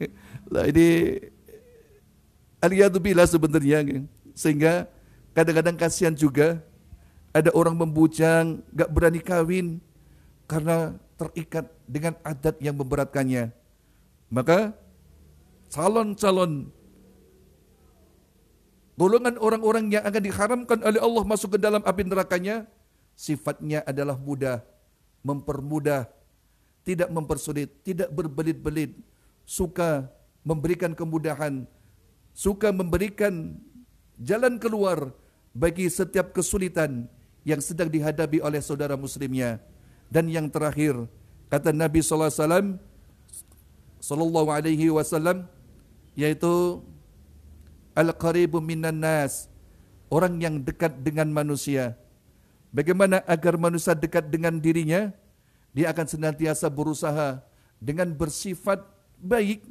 Lah ini aliyadzubillah sebenarnya. Sehingga kadang-kadang kasihan juga ada orang membujang gak berani kawin karena terikat dengan adat yang memberatkannya. Maka calon-calon golongan orang-orang yang akan diharamkan oleh Allah masuk ke dalam api nerakanya, sifatnya adalah mudah, mempermudah, tidak mempersulit, tidak berbelit-belit, suka memberikan kemudahan, suka memberikan jalan keluar bagi setiap kesulitan yang sedang dihadapi oleh saudara muslimnya. Dan yang terakhir, kata Nabi sallallahu alaihi wasallam, yaitu al-qaribu minan nas, orang yang dekat dengan manusia. Bagaimana agar manusia dekat dengan dirinya? Dia akan senantiasa berusaha dengan bersifat baik,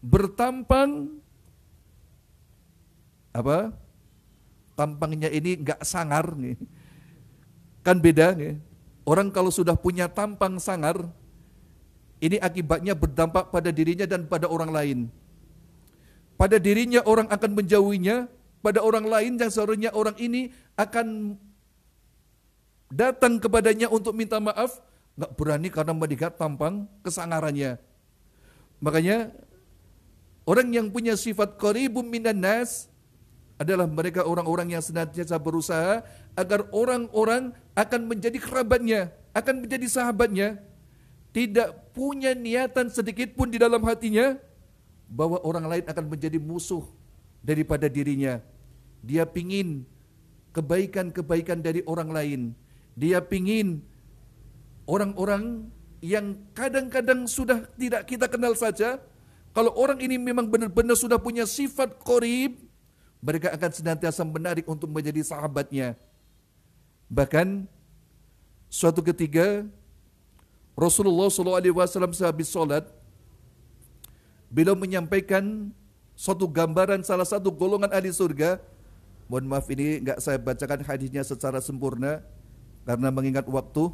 bertampang tampangnya ini enggak sangar nih. Kan beda nih. Orang kalau sudah punya tampang sangar, ini akibatnya berdampak pada dirinya dan pada orang lain. Pada dirinya orang akan menjauhinya, pada orang lain yang seharusnya orang ini akan datang kepadanya untuk minta maaf, gak berani karena melihat tampang kesangarannya. Makanya orang yang punya sifat qaribum minan nas adalah mereka orang-orang yang senantiasa berusaha agar orang-orang akan menjadi kerabatnya, akan menjadi sahabatnya, tidak punya niatan sedikit pun di dalam hatinya bahwa orang lain akan menjadi musuh daripada dirinya. Dia pingin kebaikan-kebaikan dari orang lain. Dia pingin orang-orang yang kadang-kadang sudah tidak kita kenal saja, kalau orang ini memang benar-benar sudah punya sifat qarib, mereka akan senantiasa menarik untuk menjadi sahabatnya. Bahkan suatu ketika Rasulullah SAW sehabis sholat, beliau menyampaikan suatu gambaran salah satu golongan ahli surga. Mohon maaf ini enggak saya bacakan hadisnya secara sempurna karena mengingat waktu.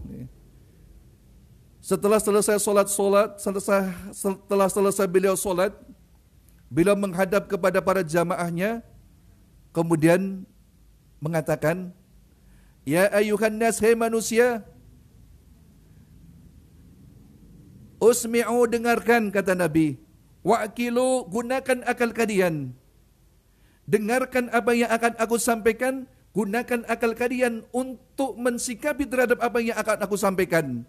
Setelah selesai setelah selesai beliau sholat, beliau menghadap kepada para jamaahnya, kemudian mengatakan, ya ayuhan nas, hai manusia, usmi'u, dengarkan, kata Nabi, wa'kilu, gunakan akal kalian, dengarkan apa yang akan aku sampaikan, gunakan akal kalian untuk mensikapi terhadap apa yang akan aku sampaikan.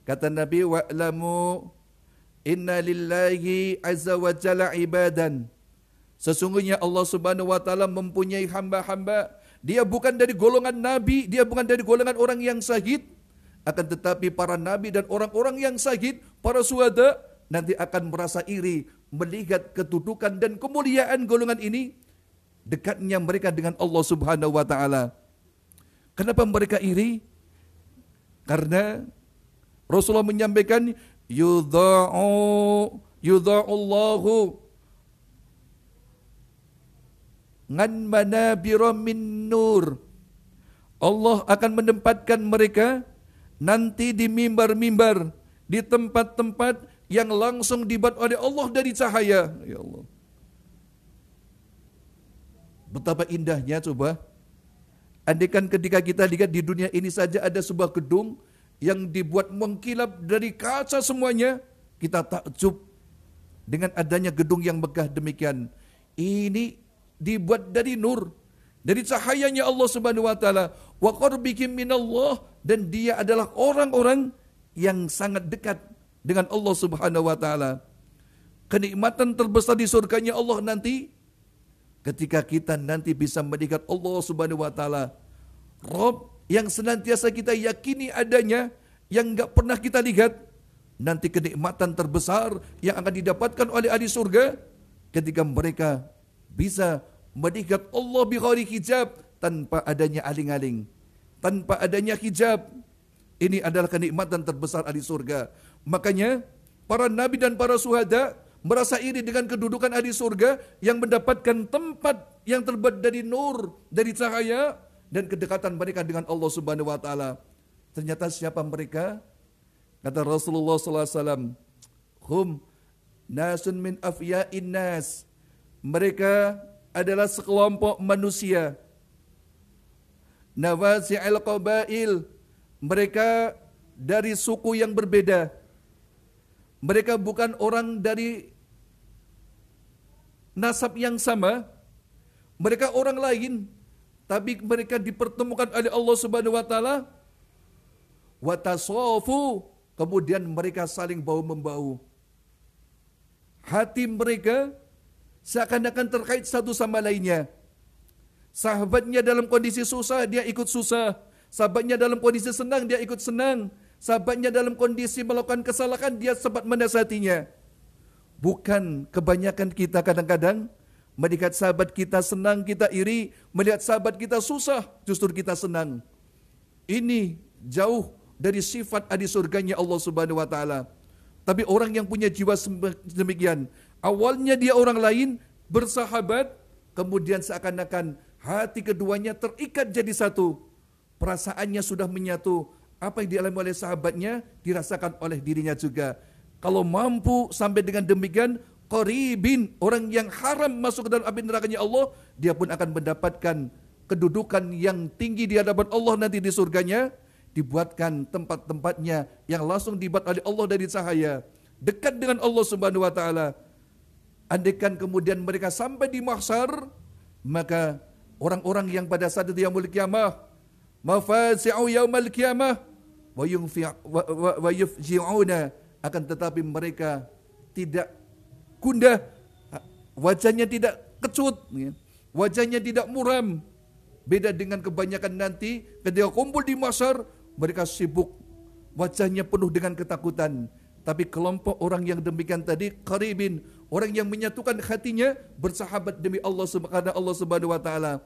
Kata Nabi, wa'lamu inna lillahi azza wa jalla ibadan, sesungguhnya Allah Subhanahu wa taala mempunyai hamba-hamba, dia bukan dari golongan nabi, dia bukan dari golongan orang yang syahid, akan tetapi para nabi dan orang-orang yang syahid, para syuhada, nanti akan merasa iri melihat kedudukan dan kemuliaan golongan ini, dekatnya mereka dengan Allah Subhanahu wa taala. Kenapa mereka iri? Karena Rasulullah menyampaikan, yudha'ullahu ngan manabira min nur. Allah akan menempatkan mereka nanti di mimbar-mimbar, di tempat-tempat yang langsung dibuat oleh Allah dari cahaya. Ya Allah. Betapa indahnya coba. Andaikan ketika kita lihat di dunia ini saja ada sebuah gedung yang dibuat mengkilap dari kaca semuanya, kita takjub dengan adanya gedung yang megah demikian. Ini dibuat dari nur, dari cahayanya Allah Subhanahu wa taala. Wa qurbikum minallah, dan dia adalah orang-orang yang sangat dekat dengan Allah Subhanahu wa taala. Kenikmatan terbesar di surganya Allah nanti ketika kita nanti bisa melihat Allah Subhanahu wa taala, Rabb yang senantiasa kita yakini adanya, yang enggak pernah kita lihat. Nanti kenikmatan terbesar yang akan didapatkan oleh ahli surga ketika mereka bisa melihat Allah bi ghairi hijab, tanpa adanya aling-aling, tanpa adanya hijab. Ini adalah kenikmatan terbesar ahli surga. Makanya para nabi dan para syuhada merasa iri dengan kedudukan ahli surga yang mendapatkan tempat yang terbuat dari nur, dari cahaya, dan kedekatan mereka dengan Allah Subhanahu wa taala. Ternyata siapa mereka? Kata Rasulullah sallallahu alaihi wasallam, hum nasun min afya'in nas. Mereka adalah sekelompok manusia. Nawasi'il qabail. Mereka dari suku yang berbeda. Mereka bukan orang dari nasab yang sama. Mereka orang lain, tapi mereka dipertemukan oleh Allah Subhanahu wa taala. Wa tasafu, kemudian mereka saling bahu-membahu. Hati mereka seakan-akan terkait satu sama lainnya. Sahabatnya dalam kondisi susah, dia ikut susah. Sahabatnya dalam kondisi senang, dia ikut senang. Sahabatnya dalam kondisi melakukan kesalahan, dia sempat menasihatinya. Bukan kebanyakan kita kadang-kadang melihat sahabat kita senang, kita iri. Melihat sahabat kita susah, justru kita senang. Ini jauh dari sifat ahli surganya Allah Subhanahu wa taala. Tapi orang yang punya jiwa demikian, awalnya dia orang lain, bersahabat, kemudian seakan-akan hati keduanya terikat jadi satu. Perasaannya sudah menyatu. Apa yang dialami oleh sahabatnya dirasakan oleh dirinya juga. Kalau mampu sampai dengan demikian, qaribin, orang yang haram masuk ke dalam api nerakanya Allah, dia pun akan mendapatkan kedudukan yang tinggi di hadapan Allah nanti di surganya. Dibuatkan tempat-tempatnya yang langsung dibuat oleh Allah dari cahaya, dekat dengan Allah Subhanahu wa taala. Andaikan kemudian mereka sampai di mahsyar, maka orang-orang yang pada saat itu yaumul qiyamah, mafasi'u yaumil qiyamah wa yufji'una, akan tetapi mereka tidak gundah, wajahnya tidak kecut, wajahnya tidak muram. Beda dengan kebanyakan nanti ketika kumpul di mahsyar, mereka sibuk, wajahnya penuh dengan ketakutan. Tapi kelompok orang yang demikian tadi, qaribin, orang yang menyatukan hatinya, bersahabat demi Allah Subhanahu wa taala.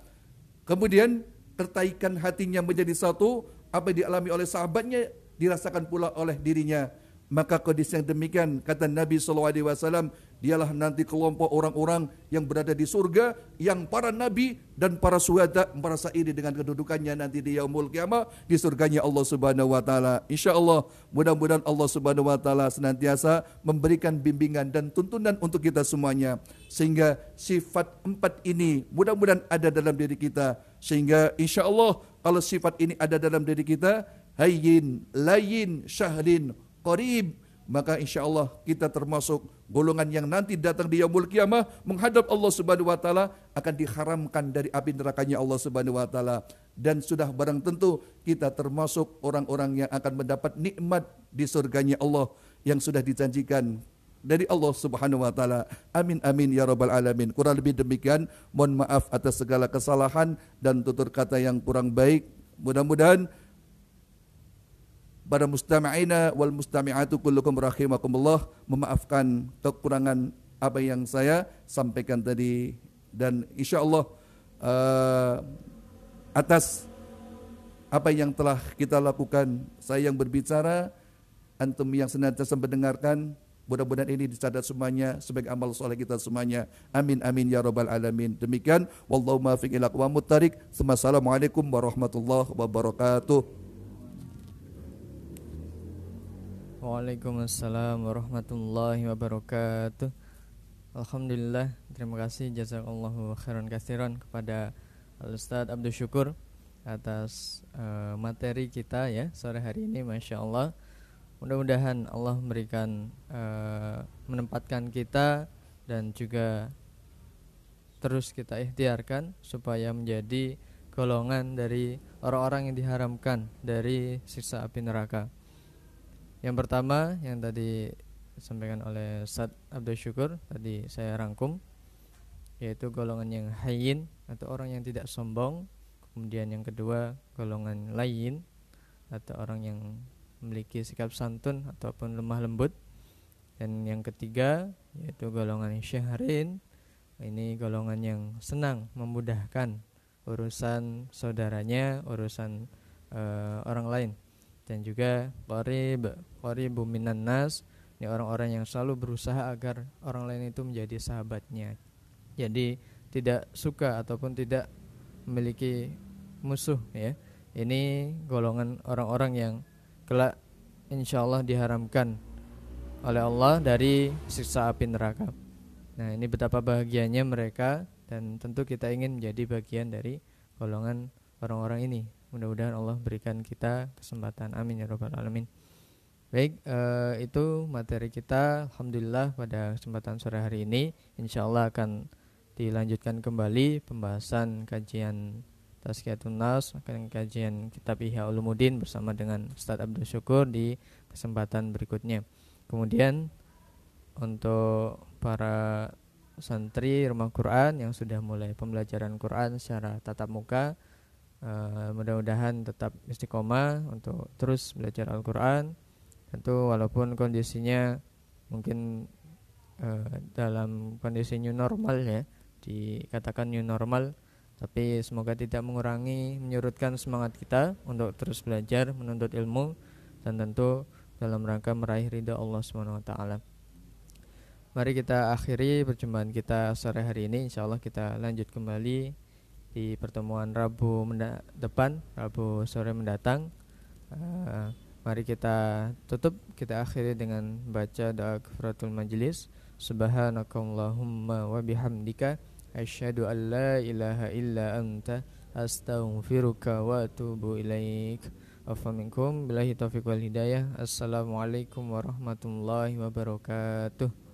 Kemudian tertaikan hatinya menjadi satu, apa yang dialami oleh sahabatnya dirasakan pula oleh dirinya. Maka kondisi yang demikian, kata Nabi SAW, dialah nanti kelompok orang-orang yang berada di surga, yang para nabi dan para syuhada merasa iri dengan kedudukannya nanti di yaumul qiyamah, di surganya Allah Subhanahu wa taala. Insyaallah, mudah-mudahan Allah Subhanahu wa taala senantiasa memberikan bimbingan dan tuntunan untuk kita semuanya, sehingga sifat 4 ini mudah-mudahan ada dalam diri kita, sehingga insyaallah kalau sifat ini ada dalam diri kita, hayyin, layyin, syahlin, qarib, maka insyaallah kita termasuk golongan yang nanti datang di yaumul qiyamah menghadap Allah Subhanahu wa taala, akan diharamkan dari api nerakanya Allah Subhanahu wa taala, dan sudah barang tentu kita termasuk orang-orang yang akan mendapat nikmat di surganya Allah yang sudah dijanjikan dari Allah Subhanahu wa taala. Amin amin ya rabbal alamin. Kurang lebih demikian, mohon maaf atas segala kesalahan dan tutur kata yang kurang baik. Mudah-mudahan para mustami'ina wal mustami'atu kullukum rahimakumullah memaafkan kekurangan apa yang saya sampaikan tadi, dan insyaallah atas apa yang telah kita lakukan, saya yang berbicara antum yang senantiasa mendengarkan, mudah-mudahan ini dicatat semuanya sebagai amal soleh kita semuanya. Amin amin ya rabbal alamin. Demikian wallahu muwaffiq ila aqwamut thariq. Assalamualaikum warahmatullahi wabarakatuh. Waalaikumsalam warahmatullahi wabarakatuh. Alhamdulillah, terima kasih jazakallahu khairan katsiran kepada Al-Ustaz Abdul Syukur atas materi kita ya sore hari ini, Masya Allah. Mudah-mudahan Allah memberikan menempatkan kita dan juga terus kita ikhtiarkan supaya menjadi golongan dari orang-orang yang diharamkan dari siksa api neraka. Yang pertama yang tadi disampaikan oleh Ustaz Abdul Syukur, tadi saya rangkum, yaitu golongan yang hayyin atau orang yang tidak sombong. Kemudian yang kedua golongan layyin atau orang yang memiliki sikap santun ataupun lemah lembut. Dan yang ketiga yaitu golongan syahrin, ini golongan yang senang memudahkan urusan saudaranya, urusan orang lain. Dan juga qaribu minan nas, ini orang-orang yang selalu berusaha agar orang lain itu menjadi sahabatnya. Jadi tidak suka ataupun tidak memiliki musuh ya. Ini golongan orang-orang yang kelak insyaallah diharamkan oleh Allah dari siksa api neraka. Nah, ini betapa bahagianya mereka dan tentu kita ingin menjadi bagian dari golongan orang-orang ini. Mudah-mudahan Allah berikan kita kesempatan. Amin ya rabbal alamin. Baik, itu materi kita. Alhamdulillah pada kesempatan sore hari ini insyaallah akan dilanjutkan kembali pembahasan kajian Tazkiyatun Nas, akan kajian kitab Ihya Ulumuddin bersama dengan Ustaz Abdul Syukur di kesempatan berikutnya. Kemudian untuk para santri rumah Quran yang sudah mulai pembelajaran Quran secara tatap muka, mudah-mudahan tetap istiqomah untuk terus belajar Al-Quran. Tentu walaupun kondisinya mungkin dalam kondisi new normal ya, dikatakan new normal, tapi semoga tidak mengurangi, menyurutkan semangat kita untuk terus belajar, menuntut ilmu, dan tentu dalam rangka meraih ridha Allah SWT. Mari kita akhiri perjumpaan kita sore hari ini. InsyaAllah kita lanjut kembali di pertemuan Rabu depan, Rabu sore mendatang. Mari kita tutup, kita akhiri dengan baca doa kafaratul majlis. Subhanakallahumma wa bihamdika asyhadu an la ilaha illa anta astaghfiruka wa atubu ilaik. Afa minkum billahi taufiq wal hidayah. Assalamualaikum warahmatullahi wabarakatuh.